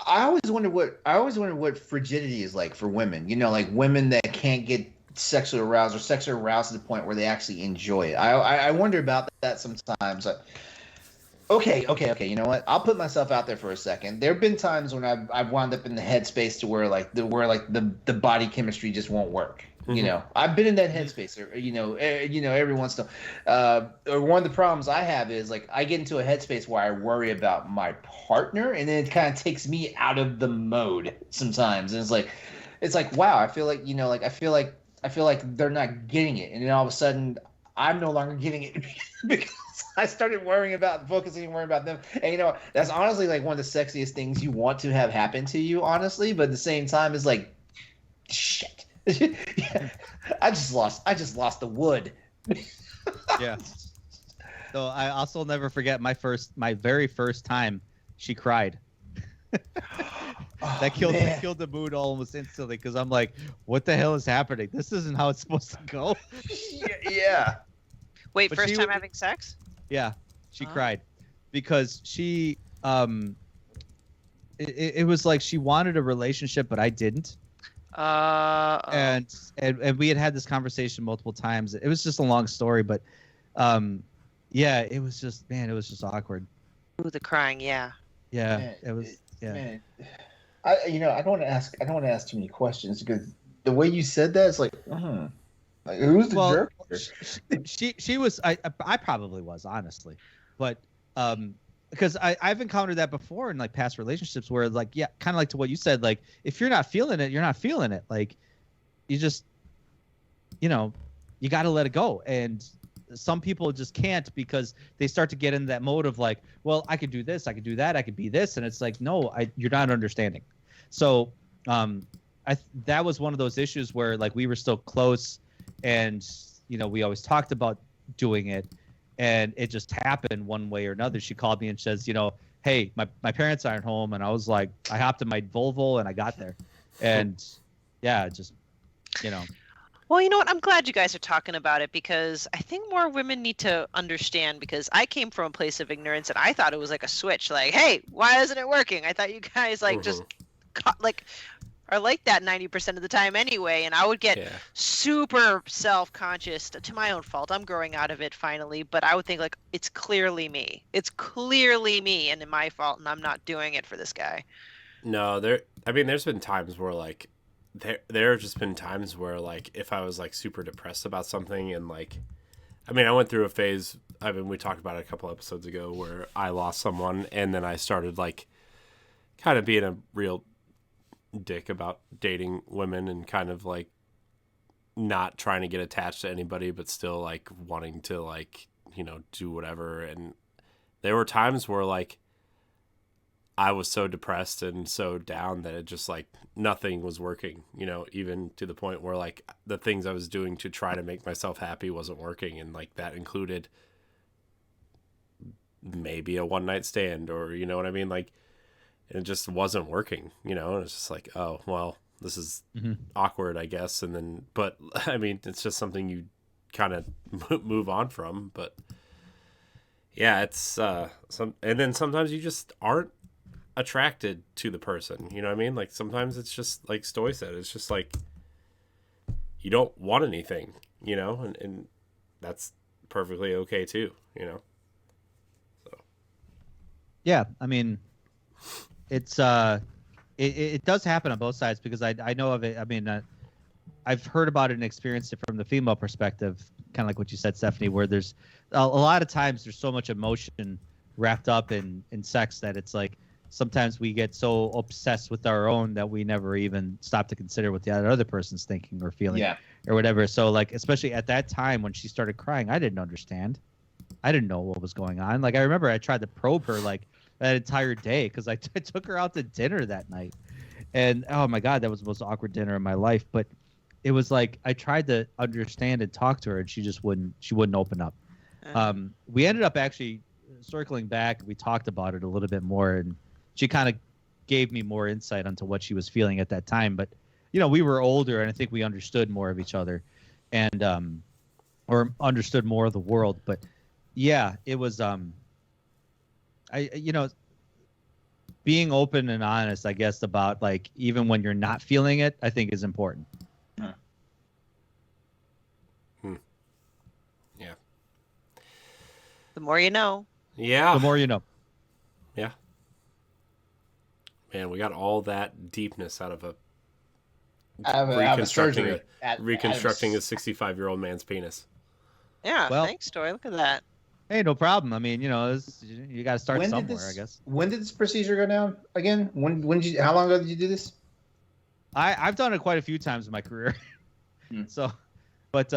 I always wonder what frigidity is like for women. Like women that can't get sexually aroused to the point where they actually enjoy it. I wonder about that sometimes. Okay. You know what? I'll put myself out there for a second. There have been times when I've wound up in the headspace to where the body chemistry just won't work. Mhm. I've been in that headspace. Every once in a while. One of the problems I have is like I get into a headspace where I worry about my partner, and then it kind of takes me out of the mode sometimes. And it's like wow. I feel like I feel like they're not getting it, and then all of a sudden I'm no longer getting it because I started worrying about them. And that's honestly like one of the sexiest things you want to have happen to you, honestly. But at the same time, it's like, shit. Yeah, I just lost the wood. Yeah. So I also never forget my very first time she cried. That killed the mood almost instantly, because I'm like, what the hell is happening? This isn't how it's supposed to go. Yeah. Wait, But first she time would- having sex? Yeah, she Oh. cried because she it was like she wanted a relationship, but I didn't. And we had this conversation multiple times. It was just a long story, but yeah, it was just awkward. Ooh, the crying, yeah. Yeah, Man, it was. Yeah. Man, I don't want to ask too many questions because the way you said that, it's like, like who's the jerk? She was. I probably was, honestly, but because I've encountered that before in like past relationships where like, yeah, kind of like to what you said, like if you're not feeling it, you're not feeling it. Like you just, you got to let it go. And some people just can't because they start to get in that mode of like, well, I could do this, I could do that, I could be this, and it's like, no, you're not understanding. So that was one of those issues where like we were still close, and we always talked about doing it, and it just happened one way or another. She called me and says, hey, my parents aren't home, and I was like, I hopped in my Volvo and I got there, and yeah, just Well, you know what? I'm glad you guys are talking about it, because I think more women need to understand, because I came from a place of ignorance and I thought it was like a switch. Like, hey, why isn't it working? I thought you guys just are like that 90% of the time anyway. And I would get super self-conscious to my own fault. I'm growing out of it finally, but I would think like, it's clearly me. It's clearly me and my fault, and I'm not doing it for this guy. No, there's been times where like, there have just been times where like if I was like super depressed about something, and like I went through a phase, we talked about it a couple episodes ago, where I lost someone, and then I started like kind of being a real dick about dating women, and kind of like not trying to get attached to anybody, but still like wanting to like do whatever. And there were times where like I was so depressed and so down that it just like nothing was working, even to the point where like the things I was doing to try to make myself happy wasn't working. And like that included maybe a one night stand, or, you know what I mean? Like and it just wasn't working, you know. And it's just like, oh well, this is awkward, I guess. And then, but I mean, it's just something you kind of move on from. But yeah, it's and then sometimes you just aren't attracted to the person, you know what I mean? Like sometimes it's just like Stoy said, it's just like you don't want anything, you know, and that's perfectly okay too, you know. So yeah, I mean, it's it does happen on both sides, because I know of it. I mean, I've heard about it and experienced it from the female perspective, kind of like what you said, Stephanie, where there's a lot of times there's so much emotion wrapped up in sex that it's like sometimes we get so obsessed with our own that we never even stop to consider what the other person's thinking or feeling or whatever. So like, especially at that time when she started crying, I didn't understand. I didn't know what was going on. Like, I remember I tried to probe her like that entire day, because I took her out to dinner that night. And oh my God, that was the most awkward dinner in my life. But it was like I tried to understand and talk to her, and she wouldn't open up. We ended up actually circling back. We talked about it a little bit more, and she kind of gave me more insight onto what she was feeling at that time. But, you know, we were older, and I think we understood more of each other, and or understood more of the world. But yeah, it was you know, being open and honest, I guess, about like even when you're not feeling it, I think is important. Yeah. The more you know. Yeah. The more you know. Yeah. Man, we got all that deepness out of reconstructing a 65-year-old man's penis. Yeah, well, thanks, Stoy. Look at that. Hey, no problem. I mean, you know, you got to start somewhere, I guess. When did this procedure go down again? How long ago did you do this? I've done it quite a few times in my career. So, but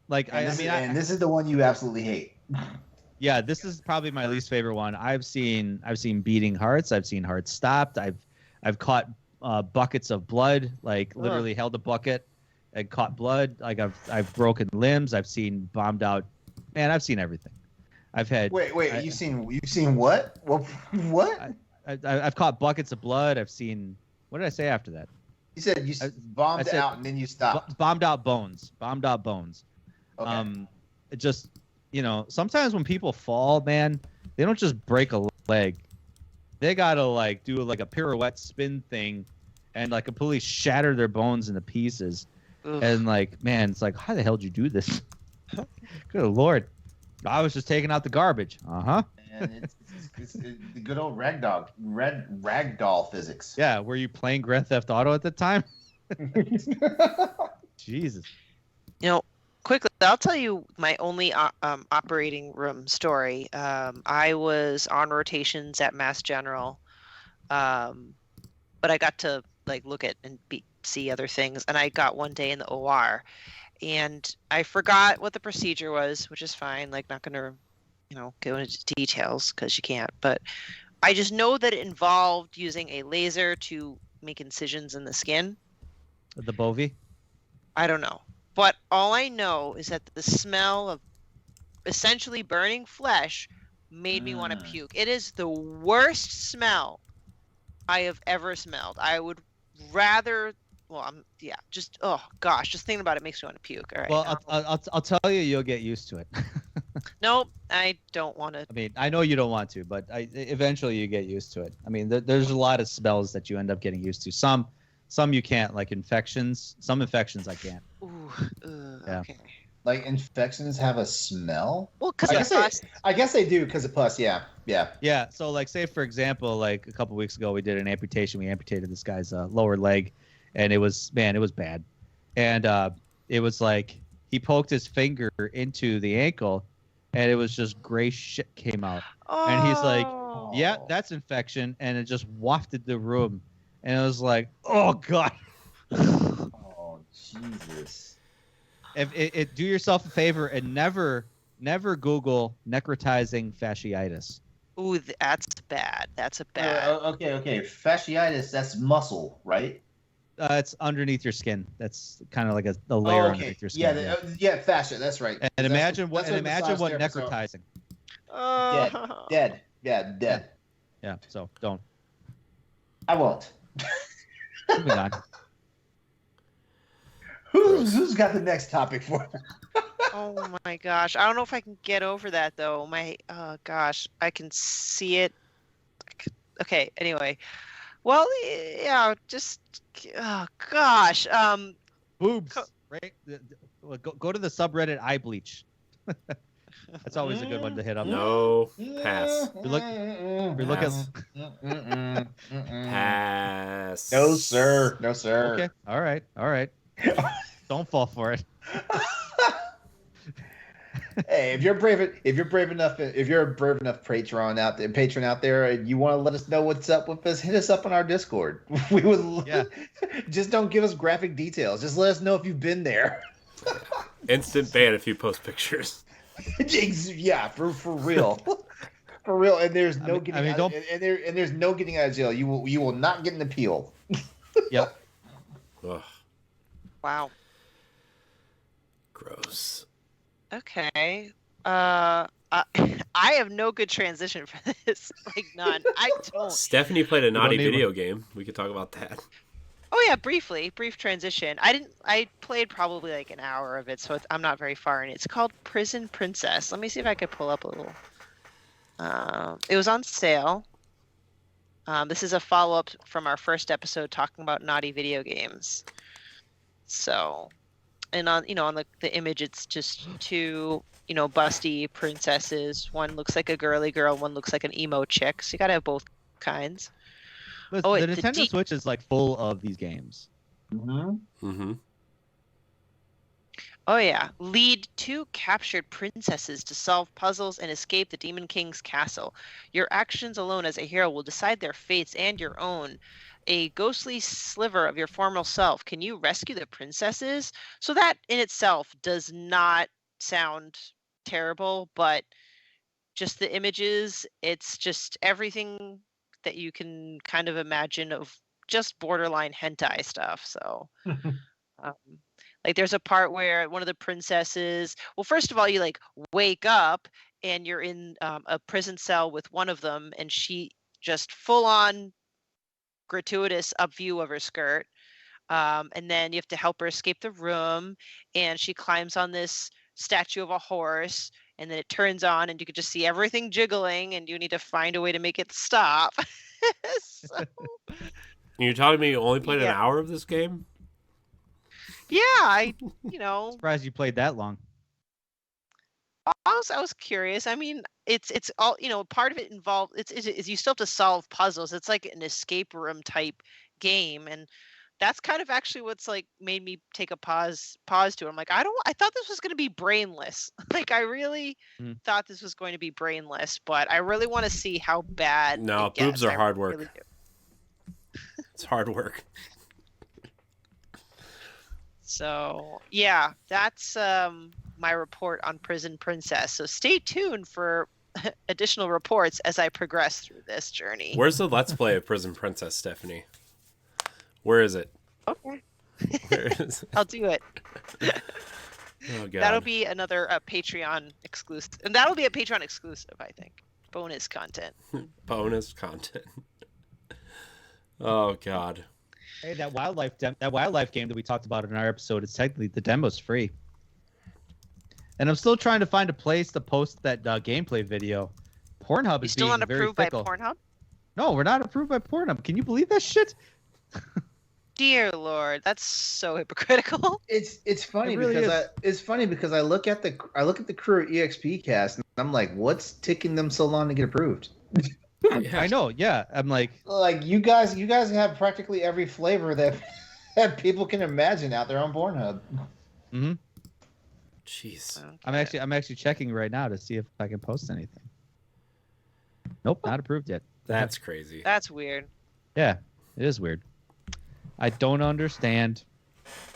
like, and this is the one you absolutely hate. Yeah, this is probably my least favorite one. I've seen beating hearts. I've seen hearts stopped. I've caught buckets of blood, like literally held a bucket and caught blood. Like I've broken limbs. I've seen bombed out. Man, I've seen everything. I've had. Wait. You've seen what? Well, what? I've caught buckets of blood. I've seen. What did I say after that? You said you bombed out and then you stopped. Bombed out bones. Okay. It just. You know, sometimes when people fall, man, they don't just break a leg. They gotta like do like a pirouette spin thing, and like completely shatter their bones into pieces. Oof. And like, man, it's like, how the hell did you do this? Good Lord, I was just taking out the garbage. And it's the good old ragdoll physics. Yeah, were you playing Grand Theft Auto at the time? Jesus. You know. Quickly, I'll tell you my only operating room story. I was on rotations at Mass General, but I got to like look at and see other things. And I got one day in the OR, and I forgot what the procedure was, which is fine. Like, not gonna, go into details because you can't. But I just know that it involved using a laser to make incisions in the skin. The bovie? I don't know. But all I know is that the smell of essentially burning flesh made me want to puke. It is the worst smell I have ever smelled. I would rather, just thinking about it makes me want to puke. All right. Well, I'll tell you, you'll get used to it. Nope, I don't want to. I mean, I know you don't want to, but eventually you get used to it. I mean, there's a lot of smells that you end up getting used to. Some you can't, like infections. Some infections I can't. Ooh, yeah. Okay. Like infections have a smell? Well, because I guess they do because of pus. Yeah. Yeah. So, like, say for example, like a couple weeks ago, we did an amputation. We amputated this guy's lower leg, and it was bad. And it was like he poked his finger into the ankle, and it was just gray shit came out. Oh. And he's like, "Yeah, that's infection," and it just wafted the room. And it was like, oh God. Oh Jesus. If do yourself a favor and never Google necrotizing fasciitis. Ooh, that's bad. That's a bad. Okay. Fasciitis, that's muscle, right? It's underneath your skin. That's kind of like a layer underneath your skin. Yeah, fascia. That's right. And imagine what necrotizing. Dead. Yeah. So don't. I won't. Moving on. Who's got the next topic for me? Oh my gosh. I don't know if I can get over that though. Oh gosh, I can see it. Okay, anyway. Well, yeah, just oh gosh. Boobs. Right. Go to the subreddit eye bleach. That's always a good one to hit up. No. Pass. We look at. Pass. No, sir. No, sir. Okay. All right. Don't fall for it. Hey, if you're a brave enough patron out there, and you want to let us know what's up with us, hit us up on our Discord. We would. Yeah. Just don't give us graphic details. Just let us know if you've been there. Instant ban if you post pictures. Yeah, for real. For real, and there's no getting out, and there's no getting out of jail. You will not get an appeal. Yep. Ugh, wow. gross. Okay. I have no good transition for this. Like none. I don't. Stephanie played a naughty don't need video game. We could talk about that. Oh yeah, brief transition. I played probably like an hour of it, so I'm not very far in it. It's called Prison Princess. Let me see if I could pull up a little. It was on sale. This is a follow-up from our first episode talking about naughty video games. So, and on the image, it's just two busty princesses. One looks like a girly girl. One looks like an emo chick. So you gotta have both kinds. Listen, the Nintendo Switch is like full of these games. Mm-hmm. Oh yeah. Lead two captured princesses to solve puzzles and escape the Demon King's castle. Your actions alone as a hero will decide their fates and your own. A ghostly sliver of your former self. Can you rescue the princesses? So that in itself does not sound terrible, but just the images, it's just everything that you can kind of imagine of just borderline hentai stuff. So like there's a part where one of the princesses, well, first of all, you like wake up and you're in a prison cell with one of them, and she just full on gratuitous up view of her skirt. And then you have to help her escape the room, and she climbs on this statue of a horse, and then it turns on and you can just see everything jiggling, and you need to find a way to make it stop. So, You're telling me you only played an Yeah. hour of this game? yeah, I Surprised you played that long. I was curious. I mean, it's all part of it involved. Is you still have to solve puzzles. It's like an escape room type game, and that's kind of actually what's like made me take a pause to it. I'm like, I thought this was going to be brainless. Like I really thought this was going to be brainless, but I really want to see how bad. No, it gets. boobs are I hard work. really do. It's hard work. So yeah, that's my report on Prison Princess. So stay tuned for additional reports as I progress through this journey. Where's the Let's Play of Prison Princess, Stephanie? Where is it? Okay. Where is it? I'll do it. Oh, God. That'll be another Patreon exclusive. And that'll be a Patreon exclusive, I think. Bonus content. Bonus content. Oh, God. Hey, that wildlife game that we talked about in our episode is technically the demo's free. And I'm still trying to find a place to post that gameplay video. Pornhub You is still being not very approved by fickle. Pornhub? No, we're not approved by Pornhub. Can you believe that shit? Dear Lord, that's so hypocritical. It's funny It really because I look at the crew at EXP Cast and I'm like, what's taking them so long to get approved? Yeah. I know, yeah. I'm like you guys have practically every flavor that people can imagine out there on Pornhub. mm-hmm. Jeez. Okay. I'm actually checking right now to see if I can post anything. Nope, not approved yet. That's crazy. That's weird. Yeah, it is weird. I don't understand.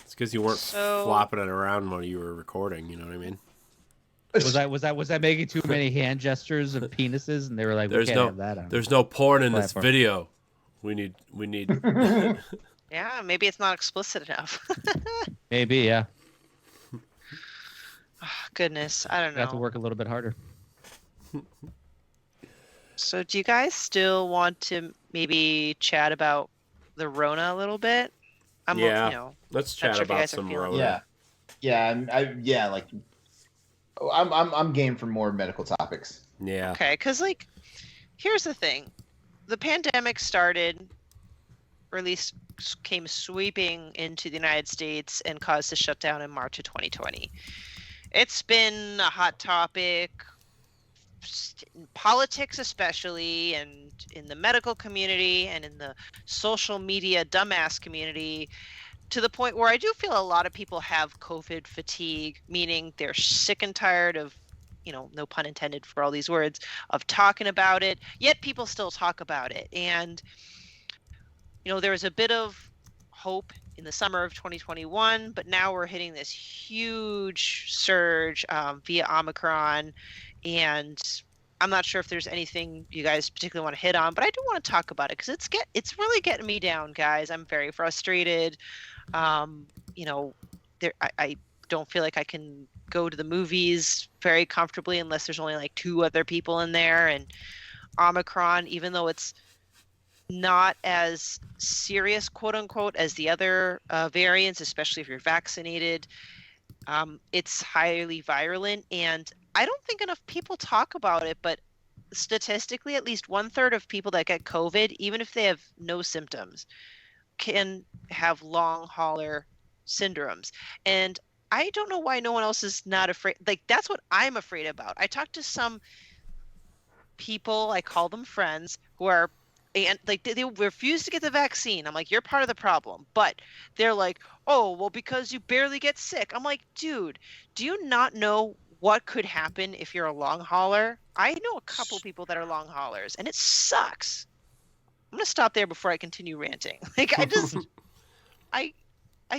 It's because you weren't So- flopping it around when you were recording. You know what I mean? Was I making too many hand gestures of penises, and they were like, "We There's can't no- have that on." There's no porn in this Platform. video. We need. Yeah, maybe it's not explicit enough. Maybe, yeah. Oh, goodness, I don't I have to know. work a little bit harder. So do you guys still want to maybe chat about the Rona a little bit. Yeah. Let's not chat sure if you about guys are some feeling Rona. Yeah, like I'm game for more medical topics. Yeah. Okay, because like, here's the thing: the pandemic started, or at least came sweeping into the United States and caused a shutdown in March of 2020. It's been a hot topic, in politics especially, and in the medical community, and in the social media dumbass community, to the point where I do feel a lot of people have COVID fatigue, meaning they're sick and tired of, no pun intended for all these words, of talking about it, yet people still talk about it. And, there was a bit of hope in the summer of 2021, but now we're hitting this huge surge via Omicron. And I'm not sure if there's anything you guys particularly want to hit on, but I do want to talk about it because it's really getting me down, guys. I'm very frustrated. I don't feel like I can go to the movies very comfortably unless there's only like 2 other people in there. And Omicron, even though it's not as serious, quote unquote, as the other variants, especially if you're vaccinated, it's highly virulent. And I don't think enough people talk about it, but statistically, at least 1/3 of people that get COVID, even if they have no symptoms, can have long hauler syndromes. And I don't know why no one else is not afraid. Like, that's what I'm afraid about. I talked to some people, I call them friends, who are, and like they refuse to get the vaccine. I'm like, you're part of the problem. But they're like, oh, well, because you barely get sick. I'm like, dude, do you not know what could happen if you're a long hauler? I know a couple people that are long haulers, and it sucks. I'm gonna stop there before I continue ranting. Like, I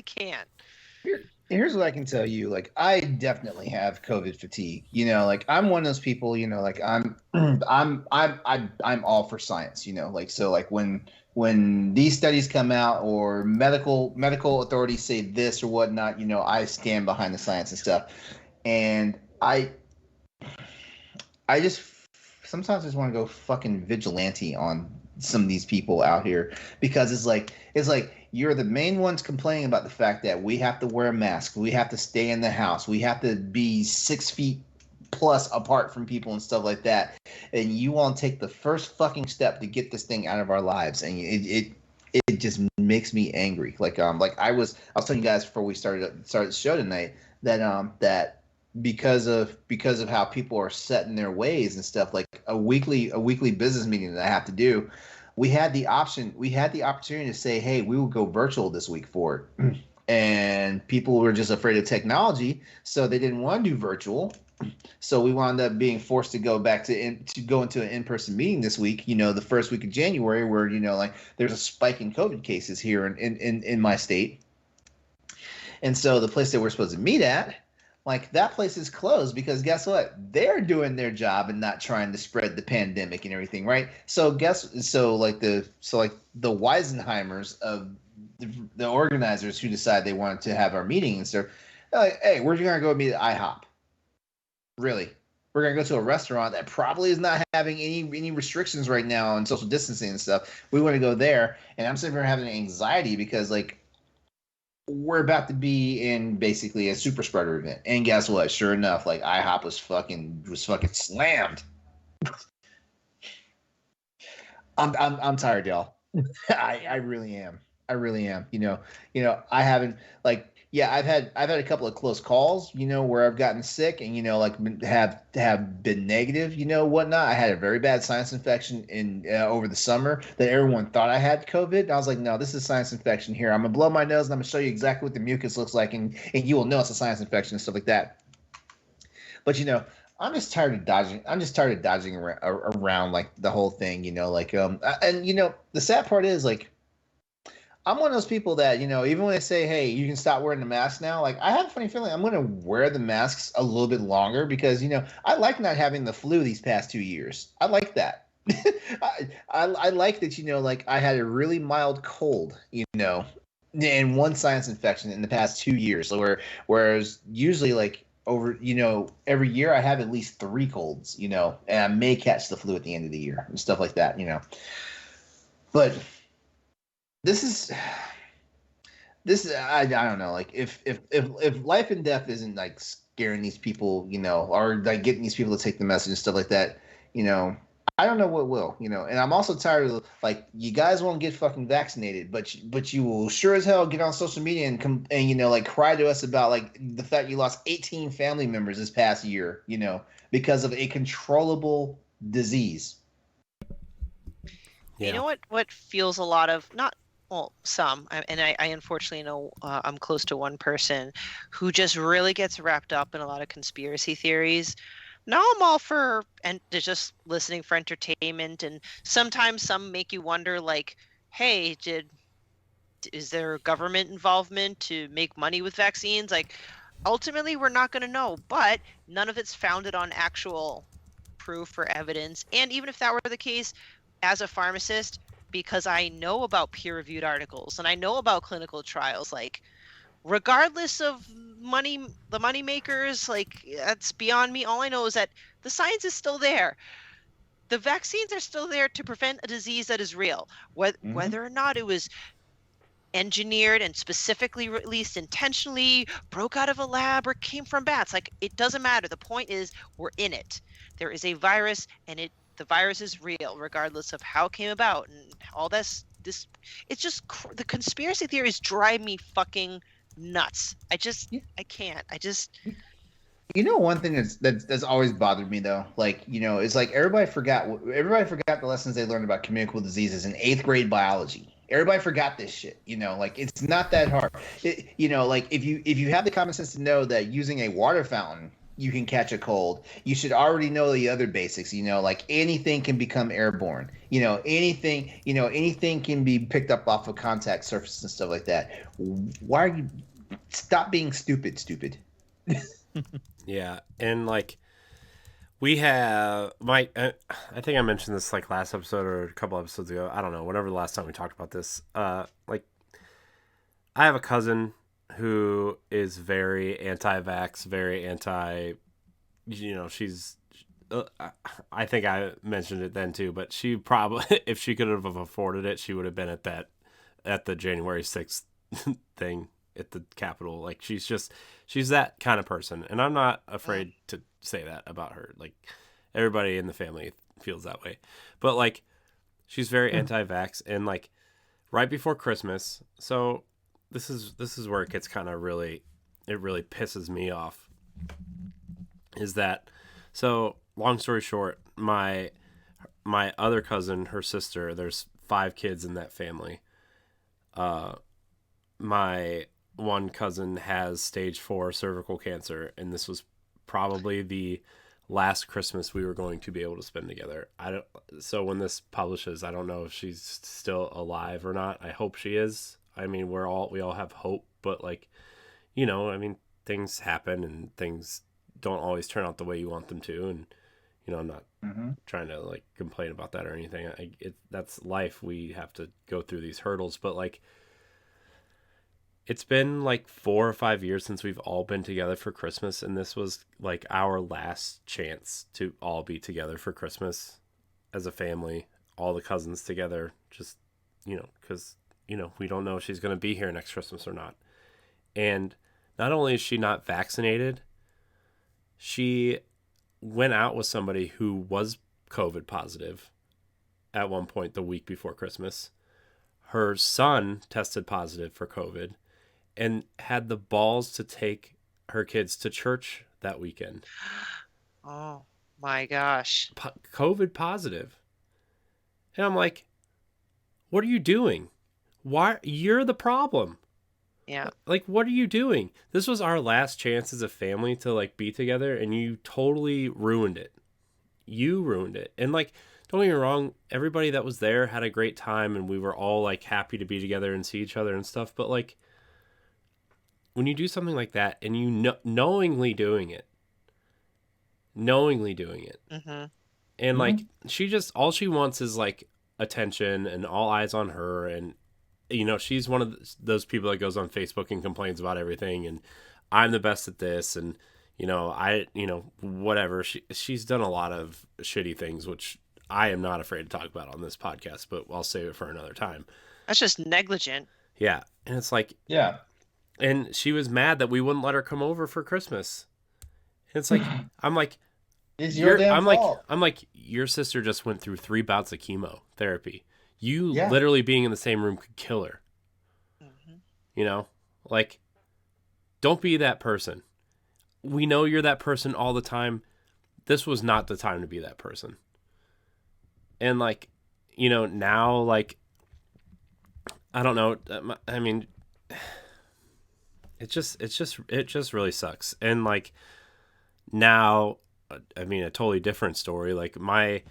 can't. Here's what I can tell you. Like, I definitely have COVID fatigue. Like I'm one of those people. Like I'm all for science. Like so. Like when these studies come out or medical authorities say this or whatnot, I stand behind the science and stuff. And I just sometimes just want to go fucking vigilante on some of these people out here because it's like you're the main ones complaining about the fact that we have to wear a mask, we have to stay in the house, we have to be 6 feet plus apart from people and stuff like that, and you want to take the first fucking step to get this thing out of our lives, and it just makes me angry. Like I was telling you guys before we started the show tonight that because of how people are set in their ways and stuff, like a weekly business meeting that I have to do, we had the opportunity to say, hey, we will go virtual this week for it. And people were just afraid of technology, so they didn't want to do virtual. So we wound up being forced to go back to go into an in-person meeting this week, the first week of January, where like there's a spike in COVID cases here in my state. And so the place that we're supposed to meet at, like, that place is closed because guess what? They're doing their job and not trying to spread the pandemic and everything, right? So the Weisenheimers of the organizers who decide they wanted to have our meeting and stuff, they're like, hey, we're gonna go meet at IHOP. Really? We're gonna go to a restaurant that probably is not having any restrictions right now on social distancing and stuff. We want to go there, and I'm sitting here having anxiety because like we're about to be in basically a super spreader event, and guess what? Sure enough, like IHOP was fucking slammed. I'm tired, y'all. I really am. I haven't I've had a couple of close calls, where I've gotten sick and like have been negative, whatnot. I had a very bad sinus infection in over the summer that everyone thought I had COVID. And I was like, no, this is a sinus infection here. I'm gonna blow my nose and I'm gonna show you exactly what the mucus looks like, and you will know it's a sinus infection and stuff like that. But I'm just tired of dodging. Around like the whole thing, and the sad part is like, I'm one of those people that, even when they say, hey, you can stop wearing the mask now, like I have a funny feeling I'm going to wear the masks a little bit longer because, I like not having the flu these past 2 years. I like that. I like that, like I had a really mild cold, and one sinus infection in the past 2 years. Whereas usually like over, every year I have at least 3 colds, and I may catch the flu at the end of the year and stuff like that, But this is I don't know. Like if life and death isn't like scaring these people, or like getting these people to take the message and stuff like that, I don't know what will, And I'm also tired of like you guys won't get fucking vaccinated, but you will sure as hell get on social media and come and like cry to us about like the fact you lost 18 family members this past year, because of a controllable disease. Yeah. You know what feels a lot of not. Well, some, and I unfortunately know I'm close to one person who just really gets wrapped up in a lot of conspiracy theories. Now I'm all for and just listening for entertainment, and sometimes some make you wonder, like, hey, is there government involvement to make money with vaccines? Like, ultimately, we're not going to know, but none of it's founded on actual proof or evidence. And even if that were the case, as a pharmacist, because I know about peer-reviewed articles and I know about clinical trials, like regardless of the money makers, like that's beyond me. All I know is that the science is still there. The vaccines are still there to prevent a disease that is real. Whether or not it was engineered and specifically released intentionally, broke out of a lab, or came from bats, like it doesn't matter. The point is we're in it. There is a virus, and the virus is real regardless of how it came about and all this it's just the conspiracy theories drive me fucking nuts. I can't. One thing that's always bothered me though, like it's like everybody forgot the lessons they learned about communicable diseases in 8th grade biology. Everybody forgot this shit. Like it's not that hard. Like if you have the common sense to know that using a water fountain you can catch a cold, you should already know the other basics. Like anything can become airborne. Anything can be picked up off of contact surfaces and stuff like that. Why are you stop being stupid? Yeah, and like we have I think I mentioned this like last episode or a couple episodes ago. I don't know, whenever the last time we talked about this. Like I have a cousin who is very anti-vax, very anti. She's. I think I mentioned it then too, but she probably, if she could have afforded it, she would have been at the January 6th thing at the Capitol. Like she's that kind of person, and I'm not afraid to say that about her. Like everybody in the family feels that way, but like she's very anti-vax, and like right before Christmas. So this is where it gets kind of really pisses me off. Is that so? Long story short, my other cousin, her sister, there's 5 kids in that family. My one cousin has stage 4 cervical cancer, and this was probably the last Christmas we were going to be able to spend together. So when this publishes, I don't know if she's still alive or not. I hope she is. I mean, we all have hope, but like, I mean, things happen and things don't always turn out the way you want them to, and I'm not trying to like complain about that or anything. That's life. We have to go through these hurdles, but like it's been like 4 or 5 years since we've all been together for Christmas, and this was like our last chance to all be together for Christmas as a family, all the cousins together, just because we don't know if she's going to be here next Christmas or not. And not only is she not vaccinated, she went out with somebody who was COVID positive at one point the week before Christmas. Her son tested positive for COVID and had the balls to take her kids to church that weekend. Oh my gosh. COVID positive. And I'm like, what are you doing? Why? You're the problem. Yeah. Like, what are you doing? This was our last chance as a family to like be together, and you totally ruined it. You ruined it. And like, don't get me wrong, everybody that was there had a great time, and we were all like happy to be together and see each other and stuff. But like, when you do something like that and you knowingly doing it, and like all she wants is like attention and all eyes on her, and she's one of those people that goes on Facebook and complains about everything, and I'm the best at this, and whatever. She's done a lot of shitty things, which I am not afraid to talk about on this podcast, but I'll save it for another time. That's just negligent. Yeah. And it's like, Yeah. and she was mad that we wouldn't let her come over for Christmas. And it's like, I'm like, It's your damn fault. I'm like, your sister just went through 3 bouts of chemotherapy. You Yeah. literally being in the same room could kill her. Mm-hmm. You know, like, don't be that person. We know you're that person all the time. This was not the time to be that person. And like, you know, now, like, I don't know. I mean, it just really sucks. And like now, I mean, a totally different story. Like my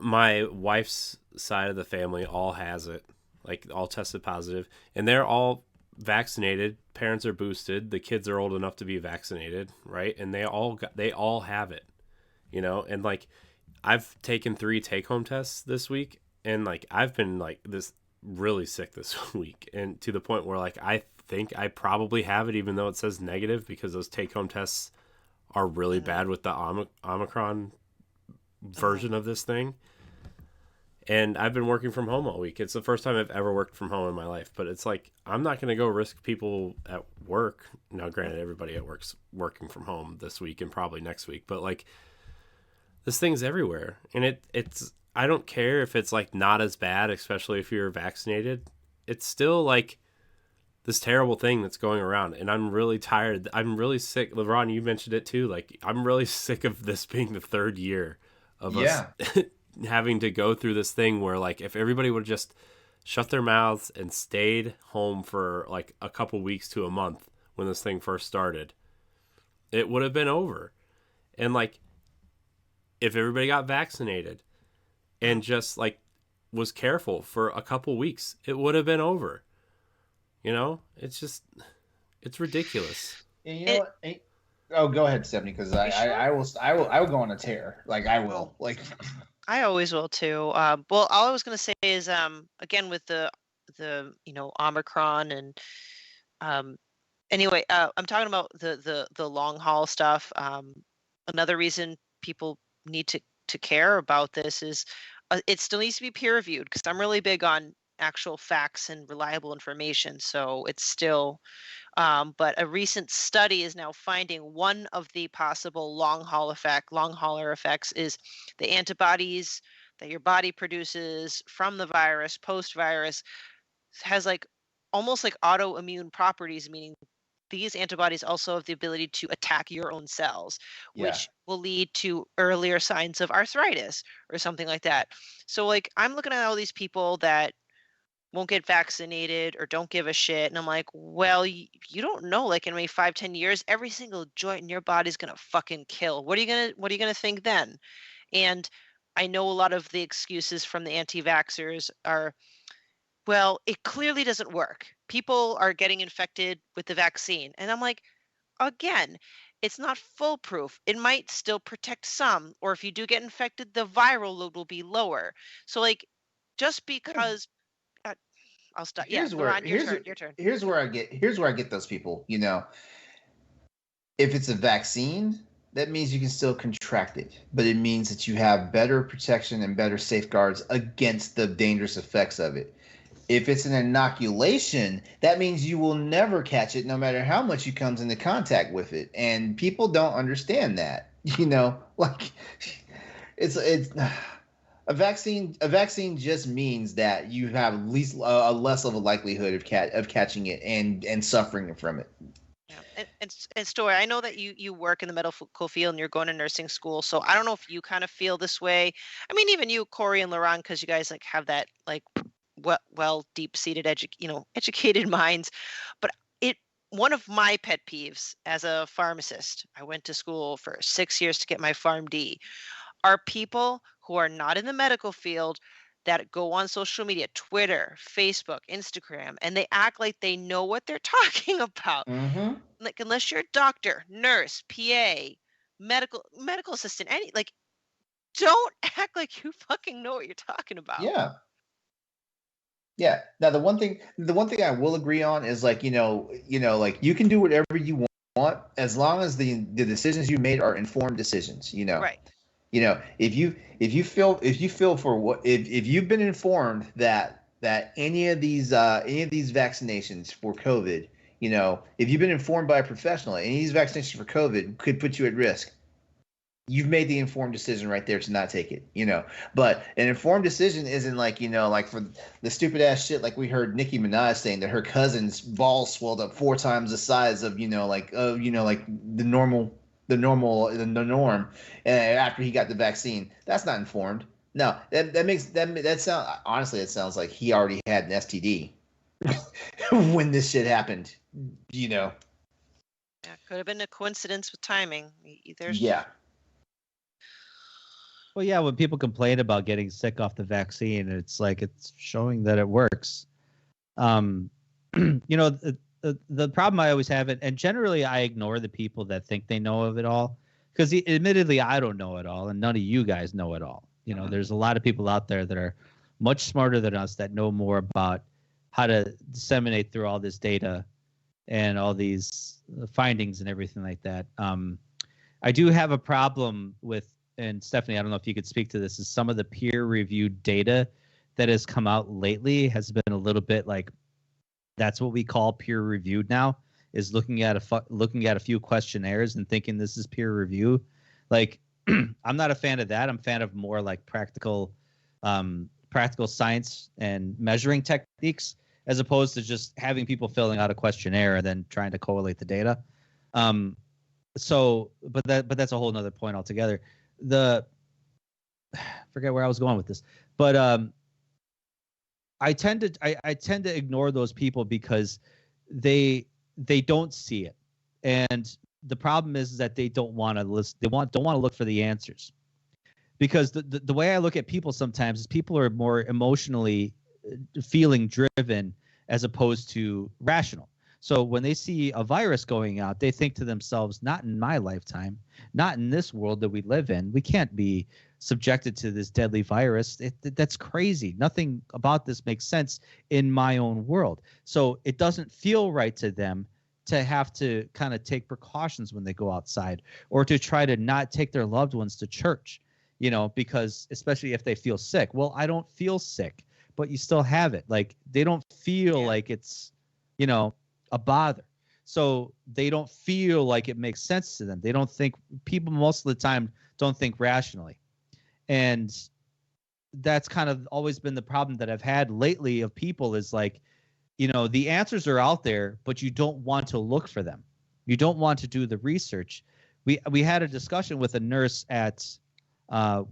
wife's side of the family all has it, like all tested positive, and they're all vaccinated. Parents are boosted. The kids are old enough to be vaccinated, right? And they all have it, you know. And like, I've taken 3 take-home tests this week, and like I've been like this really sick this week, and to the point where like I think I probably have it, even though it says negative, because those take-home tests are really bad with the Omicron version of this thing. And I've been working from home all week. It's the first time I've ever worked from home in my life. But it's like, I'm not going to go risk people at work. Now, granted, everybody at work's working from home this week and probably next week. But like, this thing's everywhere. And it's I don't care if it's like not as bad, especially if you're vaccinated. It's still like this terrible thing that's going around. And I'm really tired. I'm really sick. LeRon, you mentioned it too. Like, I'm really sick of this being the 3rd year of us having to go through this thing where like if everybody would just shut their mouths and stayed home for like a couple weeks to a month when this thing first started, it would have been over. And like, if everybody got vaccinated and just like was careful for a couple weeks, it would have been over. You know, it's ridiculous. And you know what? Oh, go ahead, Stephanie, because I will go on a tear. Like I will. Like I always will too. Well, all I was going to say is, again, with the Omicron and anyway, I'm talking about the long haul stuff. Another reason people need to care about this is it still needs to be peer reviewed, because I'm really big on actual facts and reliable information. So it's still. But a recent study is now finding one of the possible long hauler effects is the antibodies that your body produces from the virus post-virus has like almost like autoimmune properties, meaning these antibodies also have the ability to attack your own cells, which will lead to earlier signs of arthritis or something like that. So like, I'm looking at all these people that won't get vaccinated or don't give a shit. And I'm like, well, you don't know, like in maybe 5-10 years, every single joint in your body's going to fucking kill. What are you going to think then? And I know a lot of the excuses from the anti-vaxxers are, well, it clearly doesn't work. People are getting infected with the vaccine. And I'm like, again, it's not foolproof. It might still protect some, or if you do get infected, the viral load will be lower. So like, just because I'll stop. Here's LeRon, your turn. Here's where I get those people. You know, if it's a vaccine, that means you can still contract it, but it means that you have better protection and better safeguards against the dangerous effects of it. If it's an inoculation, that means you will never catch it, no matter how much you comes into contact with it. And people don't understand that. You know, like it's. A vaccine just means that you have at least a less of a likelihood of catching it and suffering from it. Yeah, and Stoy, I know that you work in the medical field and you're going to nursing school, so I don't know if you kind of feel this way. I mean, even you, Corey and LeRon, because you guys like have that like well deep-seated educated minds. But one of my pet peeves as a pharmacist, I went to school for 6 years to get my PharmD, are people who are not in the medical field that go on social media, Twitter, Facebook, Instagram, and they act like they know what they're talking about. Mm-hmm. Like, unless you're a doctor, nurse, PA, medical assistant, don't act like you fucking know what you're talking about. Yeah. Yeah. Now the one thing I will agree on is like, like you can do whatever you want as long as the decisions you made are informed decisions, Right. You know, if you feel for what if you've been informed that any of these vaccinations for COVID, you know, if you've been informed by a professional, any of these vaccinations for COVID could put you at risk, you've made the informed decision right there to not take it, you know. But an informed decision isn't like, you know, like for the stupid ass shit like we heard Nicki Minaj saying that her cousin's balls swelled up 4 times the size of, like the norm after he got the vaccine. That's not informed. No, that sound honestly, it sounds like he already had an STD when this shit happened, you know. Yeah, could have been a coincidence with timing. There's Yeah. Well, yeah, when people complain about getting sick off the vaccine, it's like it's showing that it works. You know, the problem I always have, and generally I ignore the people that think they know of it all, because admittedly I don't know it all, and none of you guys know it all. You know, there's a lot of people out there that are much smarter than us that know more about how to disseminate through all this data and all these findings and everything like that. I do have a problem with, and Stephanie, I don't know if you could speak to this, is some of the peer-reviewed data that has come out lately has been a little bit like, that's what we call peer-reviewed now, is looking at a few questionnaires and thinking this is peer review. Like, I'm not a fan of that. I'm a fan of more like practical science and measuring techniques, as opposed to just having people filling out a questionnaire and then trying to correlate the data. But that's a whole nother point altogether. Forget where I was going with this, but I tend to ignore those people because they don't see it, and the problem is that they don't want to listen. Don't want to look for the answers, because the way I look at people sometimes is people are more emotionally feeling driven as opposed to rational. So when they see a virus going out, they think to themselves, not in my lifetime, not in this world that we live in. We can't be subjected to this deadly virus. That's crazy. Nothing about this makes sense in my own world. So it doesn't feel right to them to have to kind of take precautions when they go outside, or to try to not take their loved ones to church, you know, because especially if they feel sick. Well, I don't feel sick, but you still have it. Like, they don't feel like it's, you know, a bother. So they don't feel like it makes sense to them. They don't think, people most of the time don't think rationally. And that's kind of always been the problem that I've had lately of people, is like, you know, the answers are out there, but you don't want to look for them. You don't want to do the research. We had a discussion with a nurse at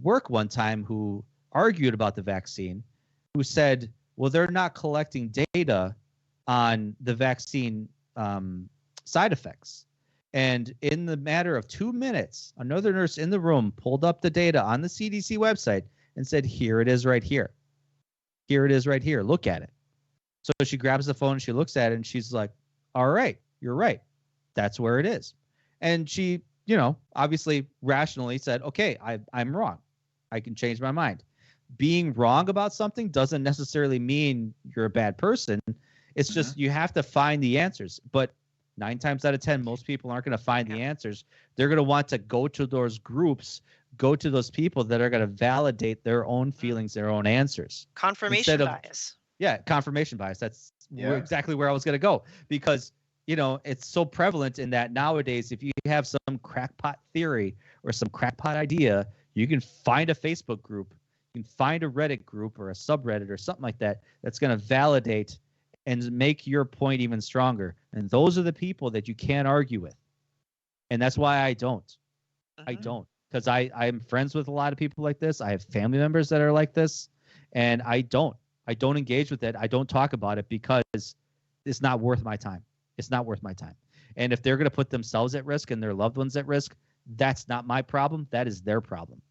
work one time who argued about the vaccine, who said, well, they're not collecting data on the vaccine side effects. And in the matter of 2 minutes, another nurse in the room pulled up the data on the CDC website and said, here it is right here. Here it is right here. Look at it. So she grabs the phone and she looks at it and she's like, all right, you're right. That's where it is. And she, you know, obviously rationally said, okay, I'm wrong. I can change my mind. Being wrong about something doesn't necessarily mean you're a bad person. It's just you have to find the answers. But 9 times out of 10, most people aren't going to find the answers. They're going to want to go to those groups, go to those people that are going to validate their own feelings, their own answers. Confirmation bias. Yeah, confirmation bias. That's exactly where I was going to go, because, you know, it's so prevalent in that nowadays, if you have some crackpot theory or some crackpot idea, you can find a Facebook group, you can find a Reddit group or a subreddit or something like that that's going to validate and make your point even stronger. And those are the people that you can't argue with. And that's why I don't. I don't. Because I'm friends with a lot of people like this. I have family members that are like this. And I don't engage with it. I don't talk about it because it's not worth my time. It's not worth my time. And if they're going to put themselves at risk and their loved ones at risk, that's not my problem. That is their problem.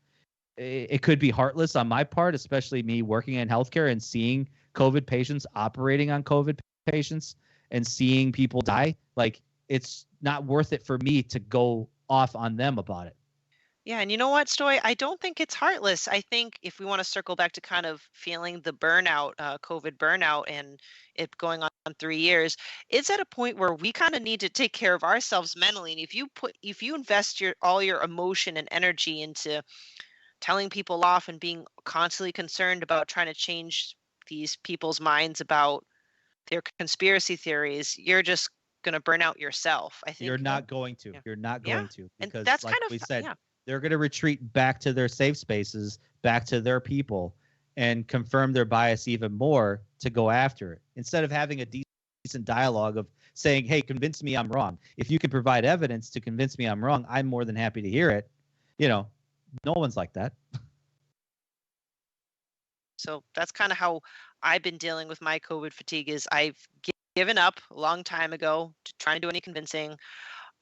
It could be heartless on my part, especially me working in healthcare and seeing COVID patients, operating on COVID patients, and seeing people die. Like, it's not worth it for me to go off on them about it. Yeah, and you know what, Stoy? I don't think it's heartless. I think if we want to circle back to kind of feeling the burnout, COVID burnout, and it going on 3 years, it's at a point where we kind of need to take care of ourselves mentally. And if you invest all your emotion and energy into telling people off and being constantly concerned about trying to change these people's minds about their conspiracy theories, you're just going to burn out yourself. I think You're not going to. Yeah. You're not Yeah. going to, And because that's like kind of we said, yeah. they're going to retreat back to their safe spaces, back to their people, and confirm their bias even more to go after it, instead of having a decent dialogue of saying, hey, convince me I'm wrong. If you can provide evidence to convince me I'm wrong, I'm more than happy to hear it. You know, no one's like that. So that's kind of how I've been dealing with my COVID fatigue. Is I've given up a long time ago to try and do any convincing.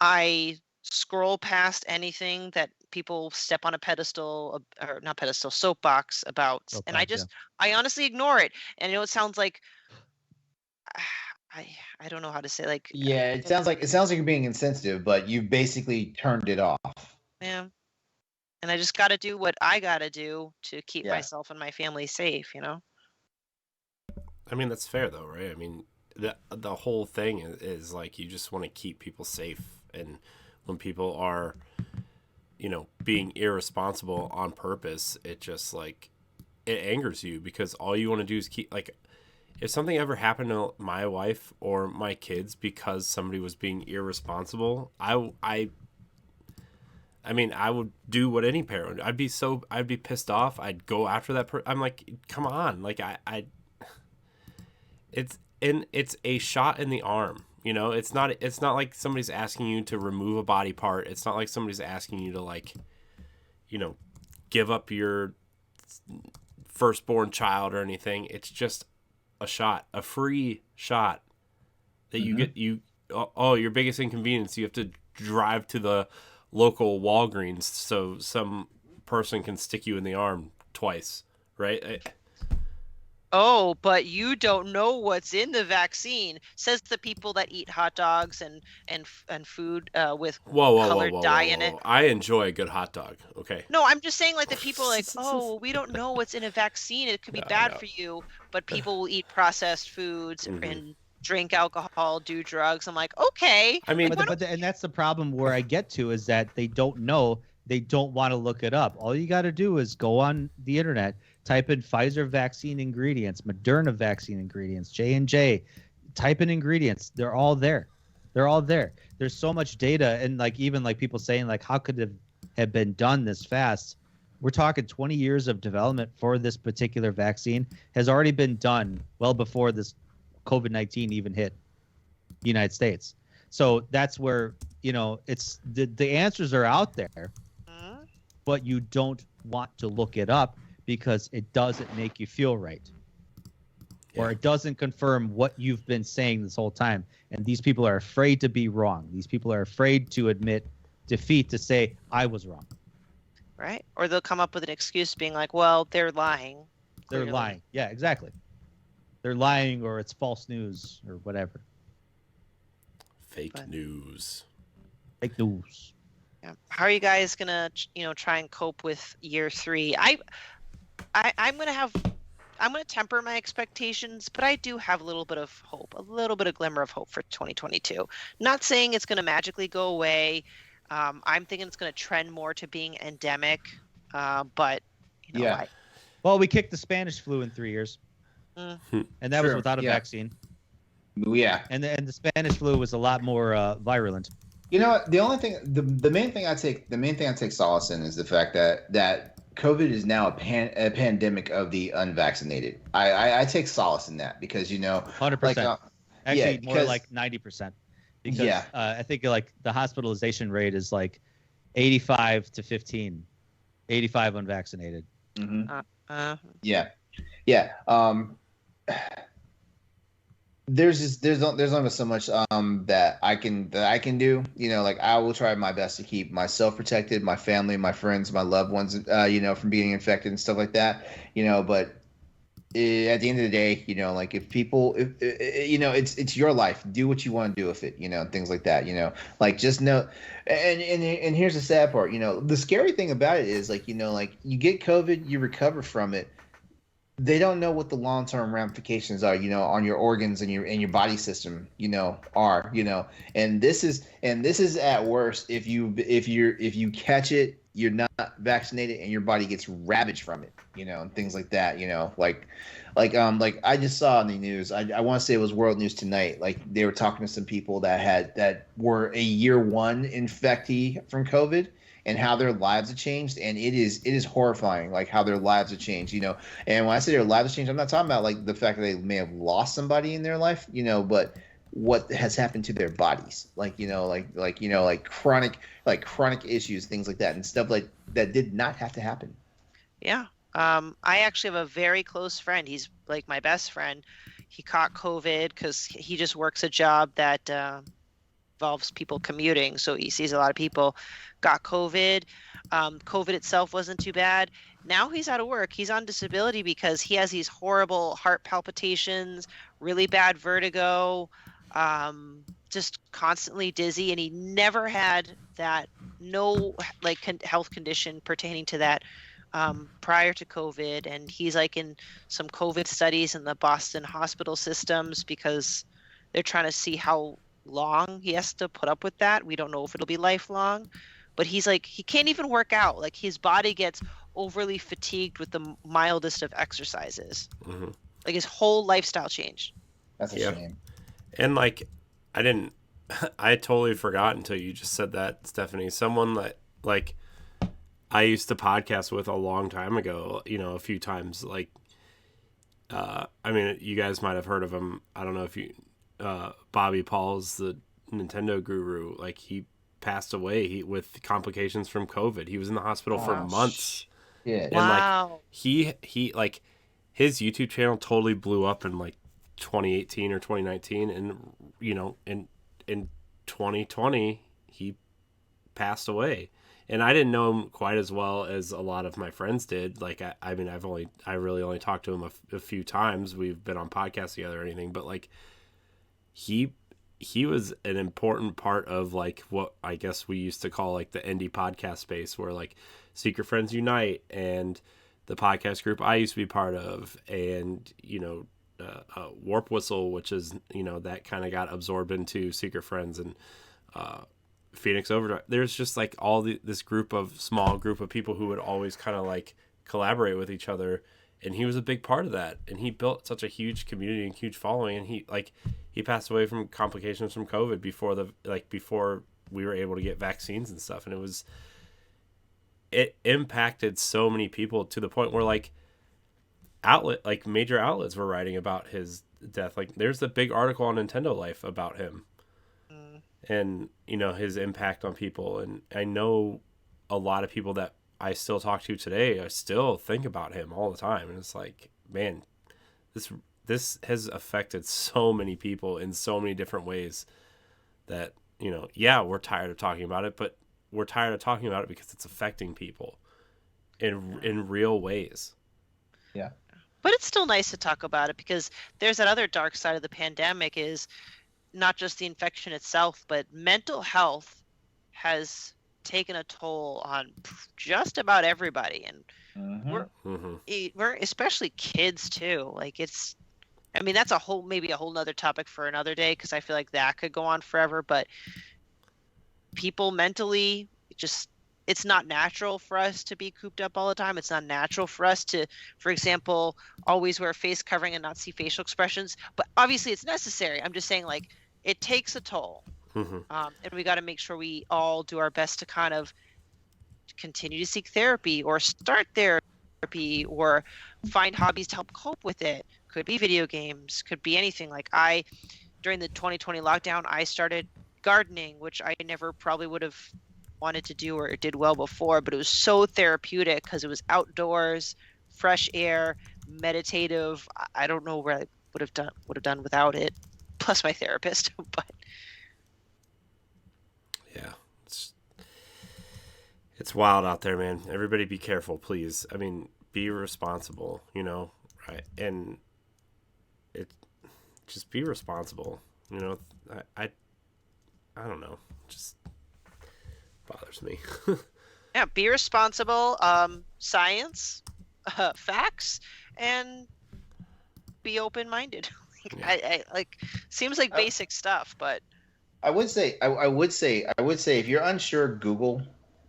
I scroll past anything that people step on a pedestal or not pedestal, soapbox about, and I honestly ignore it. And it sounds like I don't know how to say, like, Yeah, it sounds like you're being insensitive, but you basically turned it off. yeah. And I just got to do what I got to do to keep Yeah. myself and my family safe, you know? I mean, that's fair though, right? I mean, the whole thing is like, you just want to keep people safe. And when people are, you know, being irresponsible on purpose, it just like, it angers you, because all you want to do is keep, like, if something ever happened to my wife or my kids because somebody was being irresponsible, I mean, I would do what any parent would. I'd be pissed off. I'd go after that person. I'm like, come on. Like, it's a shot in the arm. You know, it's not like somebody's asking you to remove a body part. It's not like somebody's asking you to, like, you know, give up your firstborn child or anything. It's just a shot, a free shot that you get. Your biggest inconvenience, you have to drive to the local Walgreens so some person can stick you in the arm twice, right? Oh, but you don't know what's in the vaccine, says the people that eat hot dogs and food with colored dye in it. I enjoy a good hot dog. Okay. No, I'm just saying, like, the people like, oh, we don't know what's in a vaccine. It could be bad for you, but people will eat processed foods and drink alcohol, do drugs. I'm like, okay. I mean, and that's the problem where I get to, is that they don't know. They don't want to look it up. All you got to do is go on the internet, type in Pfizer vaccine ingredients, Moderna vaccine ingredients, J&J, type in ingredients. They're all there. They're all there. There's so much data, and like, even like people saying, like, how could it have been done this fast? We're talking 20 years of development for this particular vaccine has already been done well before this COVID-19 even hit the United States. So that's where, you know, it's the answers are out there, but you don't want to look it up because it doesn't make you feel right. Or it doesn't confirm what you've been saying this whole time. And these people are afraid to be wrong. These people are afraid to admit defeat, to say, I was wrong. Right? Or they'll come up with an excuse being like, well, they're lying. They're lying. Yeah, exactly. They're lying, or it's false news, or whatever. Fake news. Fake news. Yeah. How are you guys gonna, try and cope with year 3? I'm gonna temper my expectations, but I do have a little bit of hope, a little bit of glimmer of hope for 2022. Not saying it's gonna magically go away. I'm thinking it's gonna trend more to being endemic, but Well, we kicked the Spanish flu in 3 years, and that was without a vaccine. Yeah, and the Spanish flu was a lot more virulent. You know what? The main thing I take solace in is the fact that COVID is now a pandemic of the unvaccinated. I take solace in that, because 100%. Actually, more like 90%. Because I think like the hospitalization rate is like 85 to 15, 85 unvaccinated. Yeah. There's only so much that I can do. Like, I will try my best to keep myself protected, my family, my friends, my loved ones, from being infected and stuff like that. But at the end of the day, like, if it's your life. Do what you want to do with it. Things like that. Like, just know. And here's the sad part. The scary thing about it is, like, like, you get COVID, you recover from it. they don't know what the long-term ramifications are, on your organs and your body system, are, and this is at worst if you catch it, you're not vaccinated and your body gets ravaged from it, and things like that, like I just saw in the news, I want to say it was World News Tonight, like they were talking to some people that were a year one infectee from COVID, and how their lives have changed, and it is horrifying, like how their lives have changed, and when I say their lives have changed, I'm not talking about like the fact that they may have lost somebody in their life, but what has happened to their bodies, like chronic issues, things like that, and stuff like that did not have to happen. Yeah. I actually have a very close friend. He's like my best friend. He caught COVID because he just works a job that involves people commuting. So he sees a lot of people. Got COVID. COVID itself wasn't too bad. Now he's out of work. He's on disability because he has these horrible heart palpitations, really bad vertigo, just constantly dizzy. And he never had that, no like health condition pertaining to that prior to COVID. And he's like in some COVID studies in the Boston hospital systems because they're trying to see how long he has to put up with that. We don't know if it'll be lifelong, but he's like, he can't even work out. Like his body gets overly fatigued with the mildest of exercises. Mm-hmm. Like his whole lifestyle changed. That's a shame. And like, I totally forgot until you just said that, Stephanie. Someone that like I used to podcast with a long time ago, a few times. Like, you guys might have heard of him. I don't know if you, Bobby Paul's the Nintendo guru. Like he passed away with complications from COVID. He was in the hospital for months. Yeah. And Wow. like he like his YouTube channel totally blew up in like 2018 or 2019, and in 2020 he passed away. And I didn't know him quite as well as a lot of my friends did. Like, I really only talked to him a few times. We've been on podcasts together or anything, but like he was an important part of like what I guess we used to call like the indie podcast space, where like Secret Friends Unite and the podcast group I used to be part of, and Warp Whistle, which is that kind of got absorbed into Secret Friends, and Phoenix Overdrive. There's just like this small group of people who would always kind of like collaborate with each other, and he was a big part of that, and he built such a huge community and huge following, and he passed away from complications from COVID before we were able to get vaccines and stuff, and it impacted so many people to the point where like major outlets were writing about his death. Like there's a big article on Nintendo Life about him. And his impact on people, and I know a lot of people that I still talk to today, I still think about him all the time, and it's like, man, this has affected so many people in so many different ways that we're tired of talking about it, but we're tired of talking about it because it's affecting people in real ways. Yeah, but it's still nice to talk about it because there's that other dark side of the pandemic is not just the infection itself, but mental health has taken a toll on just about everybody. And we're especially kids too. Like that's maybe a whole nother topic for another day, because I feel like that could go on forever. But people mentally, it's not natural for us to be cooped up all the time. It's not natural for us to, for example, always wear face covering and not see facial expressions. But obviously it's necessary. I'm just saying, like, it takes a toll. Mm-hmm. And we got to make sure we all do our best to kind of continue to seek therapy or start therapy or find hobbies to help cope with it. Could be video games, could be anything. Like during the 2020 lockdown, I started gardening, which I never probably would have wanted to do or did well before, but it was so therapeutic because it was outdoors, fresh air, meditative. I don't know where I would have done without it. Plus my therapist, but yeah, it's wild out there, man. Everybody be careful, please. I mean, be responsible, right? And just be responsible, I don't know, just bothers me. yeah, be responsible. Science, facts and be open-minded. Yeah. I like seems like basic stuff, but I would say, if you're unsure, Google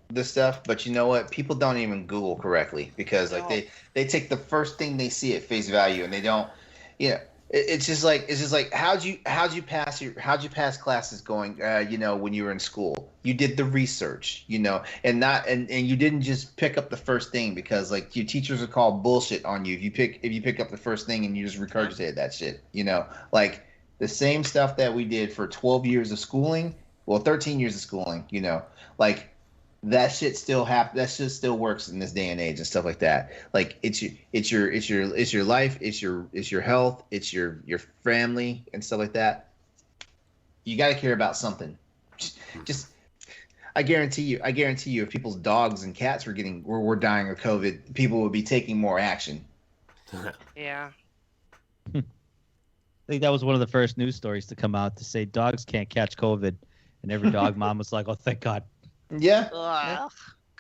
this stuff. But you know what? People don't even Google correctly because like no. they take the first thing they see at face value and they don't. You know, it's just like how'd you pass classes going? When you were in school, you did the research. And you didn't just pick up the first thing because like your teachers would call bullshit on you if you pick up the first thing and you just regurgitated that shit. Like the same stuff that we did for 12 years of schooling, well, 13 years of schooling, like that shit still works in this day and age and stuff like that. Like it's your life, it's your health, it's your family and stuff like that. You got to care about something. Just I guarantee you if people's dogs and cats were dying of COVID, people would be taking more action. Yeah. I think that was one of the first news stories to come out to say dogs can't catch COVID, and every dog mom was like, "Oh, thank God." Yeah. Ugh,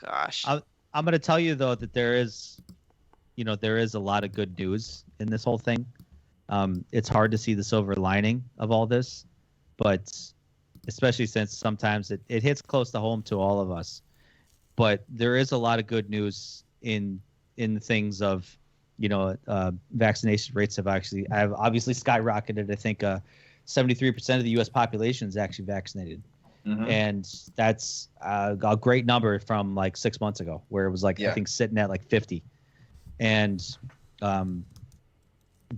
gosh. I'm going to tell you though that there is a lot of good news in this whole thing. It's hard to see the silver lining of all this, but especially since sometimes it hits close to home to all of us. But there is a lot of good news in the things of, vaccination rates have obviously skyrocketed. I think 73% of the U.S. population is actually vaccinated. Mm-hmm. And that's a great number from like 6 months ago, where it was like, I think sitting at like 50. And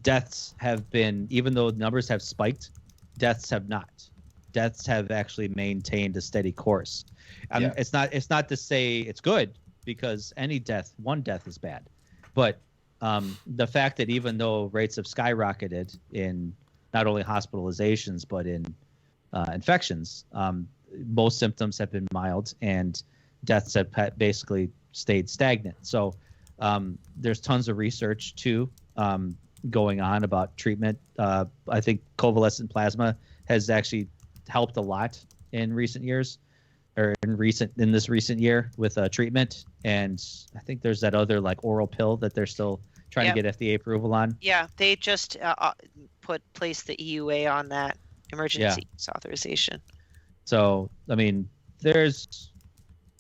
deaths have been, even though numbers have spiked, deaths have not. Deaths have actually maintained a steady course. It's not to say it's good, because one death is bad. But the fact that even though rates have skyrocketed in not only hospitalizations, but in infections, most symptoms have been mild and deaths have basically stayed stagnant. So there's tons of research too going on about treatment. I think convalescent plasma has actually helped a lot in recent years, or in this recent year with treatment. And I think there's that other like oral pill that they're still trying to get FDA approval on. Yeah, they just placed the EUA on that emergency use authorization. So, I mean, there's,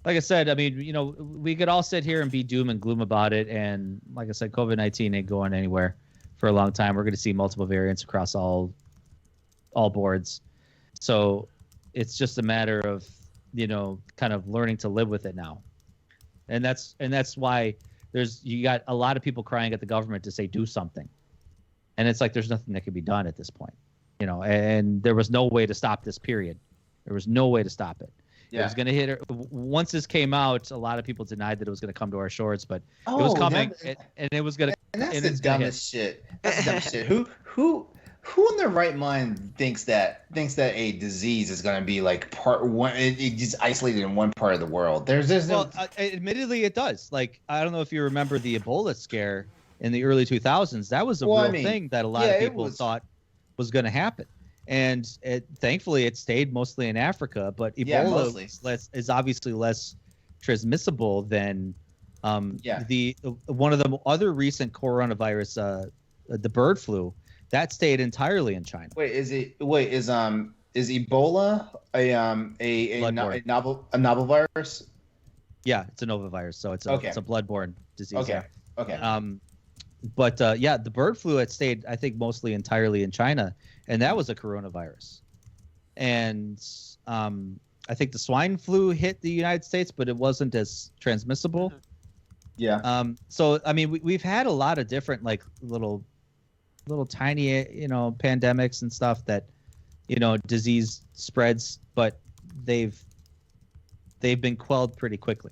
like I said, I mean, we could all sit here and be doom and gloom about it. And like I said, COVID-19 ain't going anywhere for a long time. We're going to see multiple variants across all boards. So it's just a matter of, kind of learning to live with it now. And that's why you got a lot of people crying at the government to say, do something. And it's like, there's nothing that can be done at this point, and there was no way to stop this period. There was no way to stop it. Yeah. It was going to hit her. Once this came out, a lot of people denied that it was going to come to our shores, but it was coming, and it was going to. And that's the dumbest shit. That's the dumbest shit. Who in their right mind thinks that a disease is going to be like part one? It just isolated in one part of the world. There's no. Admittedly, it does. Like, I don't know if you remember the Ebola scare in the early 2000s. That was a real thing that a lot of people thought was going to happen. And thankfully, it stayed mostly in Africa. But Ebola is obviously less transmissible than the one of the other recent coronavirus, the bird flu, that stayed entirely in China. Is Ebola a novel virus? Yeah, it's a novel virus, so it's a bloodborne disease. Okay. Yeah. Okay. But the bird flu, it stayed, I think, mostly entirely in China, and that was a coronavirus. And I think the swine flu hit the United States, but it wasn't as transmissible. Yeah. So I mean, we've had a lot of different like little tiny pandemics and stuff that disease spreads, but they've been quelled pretty quickly.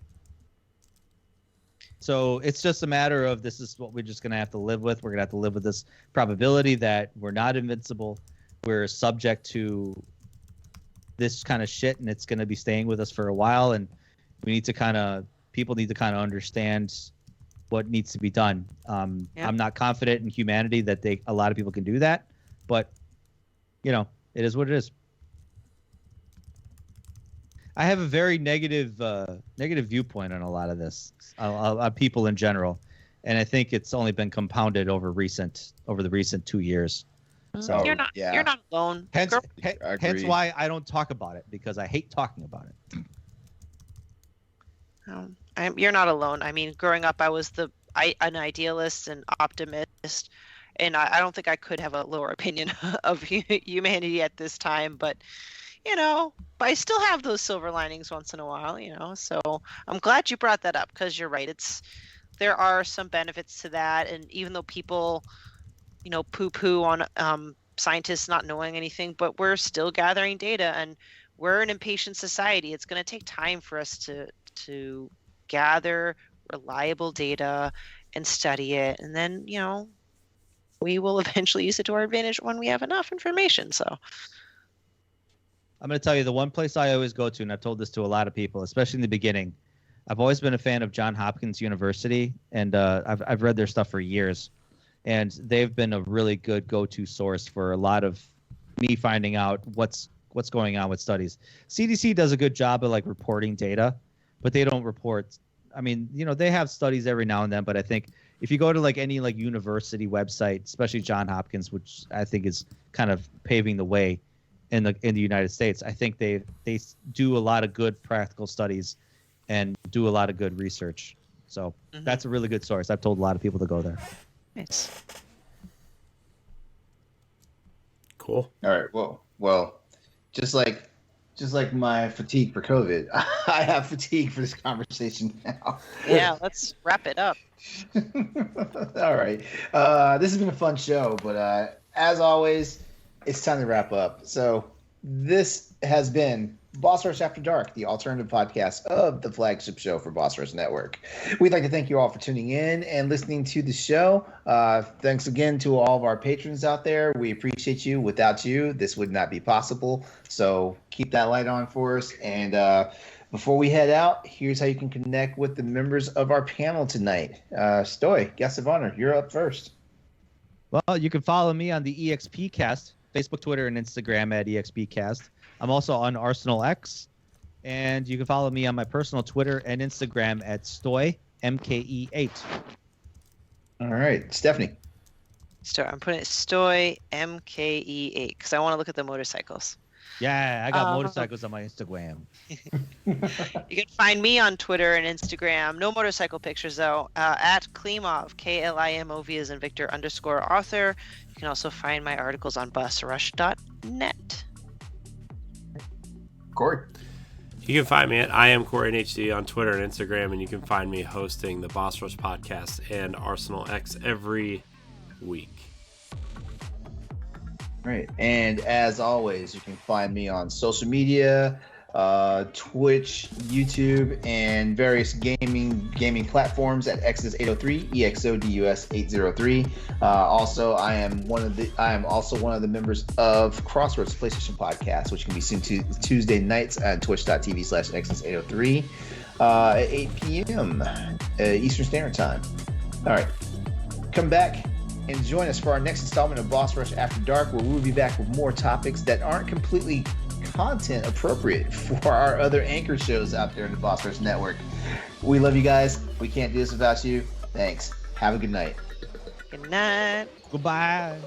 So it's just a matter of, this is what we're just going to have to live with. We're going to have to live with this probability that we're not invincible. We're subject to this kind of shit, and it's going to be staying with us for a while. And people need to kind of understand what needs to be done. I'm not confident in humanity that a lot of people can do that, but it is what it is. I have a very negative viewpoint on a lot of this, on people in general, and I think it's only been compounded over the recent 2 years. So You're not alone. Hence agree. why I don't talk about it, because I hate talking about it. You're not alone. I mean, growing up, I was an idealist and optimist, and I don't think I could have a lower opinion of humanity at this time. But I still have those silver linings once in a while. So I'm glad you brought that up, because you're right. There are some benefits to that, and even though people, poo-poo on scientists not knowing anything, but we're still gathering data, and we're an impatient society. It's going to take time for us to gather reliable data and study it, and then we will eventually use it to our advantage when we have enough information. So I'm going to tell you the one place I always go to, and I've told this to a lot of people, especially in the beginning. I've always been a fan of Johns Hopkins University, and I've read their stuff for years, and they've been a really good go-to source for a lot of me finding out what's going on with studies. CDC does a good job of reporting data, but they don't report. I mean, they have studies every now and then, but I think if you go to any university website, especially Johns Hopkins, which I think is kind of paving the way in the United States, I think they do a lot of good practical studies and do a lot of good research. So that's a really good source. I've told a lot of people to go there. Nice. Cool. All right. Well, just like my fatigue for COVID, I have fatigue for this conversation now. Yeah, let's wrap it up. All right. This has been a fun show, but as always, it's time to wrap up. So this has been Boss Rush After Dark, the alternative podcast of the flagship show for Boss Rush Network. We'd like to thank you all for tuning in and listening to the show. Thanks again to all of our patrons out there. We appreciate you. Without you, this would not be possible. So keep that light on for us. And before we head out, here's how you can connect with the members of our panel tonight. Stoy, guest of honor, you're up first. Well, you can follow me on the EXP Cast, Facebook, Twitter, and Instagram at EXP Cast. I'm also on Arsenal X, and you can follow me on my personal Twitter and Instagram at Stoy MKE8. All right, Stephanie. I'm putting Stoy MKE8 because I want to look at the motorcycles. Yeah, I got motorcycles on my Instagram. You can find me on Twitter and Instagram. No motorcycle pictures, though. At Klimov, KLIMOV as in Victor _author. You can also find my articles on busrush.net. Corey. You can find me at IamCoreyNHD on Twitter and Instagram, and you can find me hosting the Boss Rush podcast and Arsenal X every week. Right. And as always, you can find me on social media, Twitch, YouTube, and various gaming platforms at Exodus803, EXODUS803. Also, I am also one of the members of Crossroads PlayStation Podcast, which can be seen Tuesday nights at twitch.tv/Exodus803 at 8 p.m. Eastern Standard Time. All right. Come back and join us for our next installment of Boss Rush After Dark, where we'll be back with more topics that aren't completely content appropriate for our other anchor shows out there in the Boss Rush Network. We love you guys. We can't do this without you. Thanks. Have a good night. Good night. Goodbye.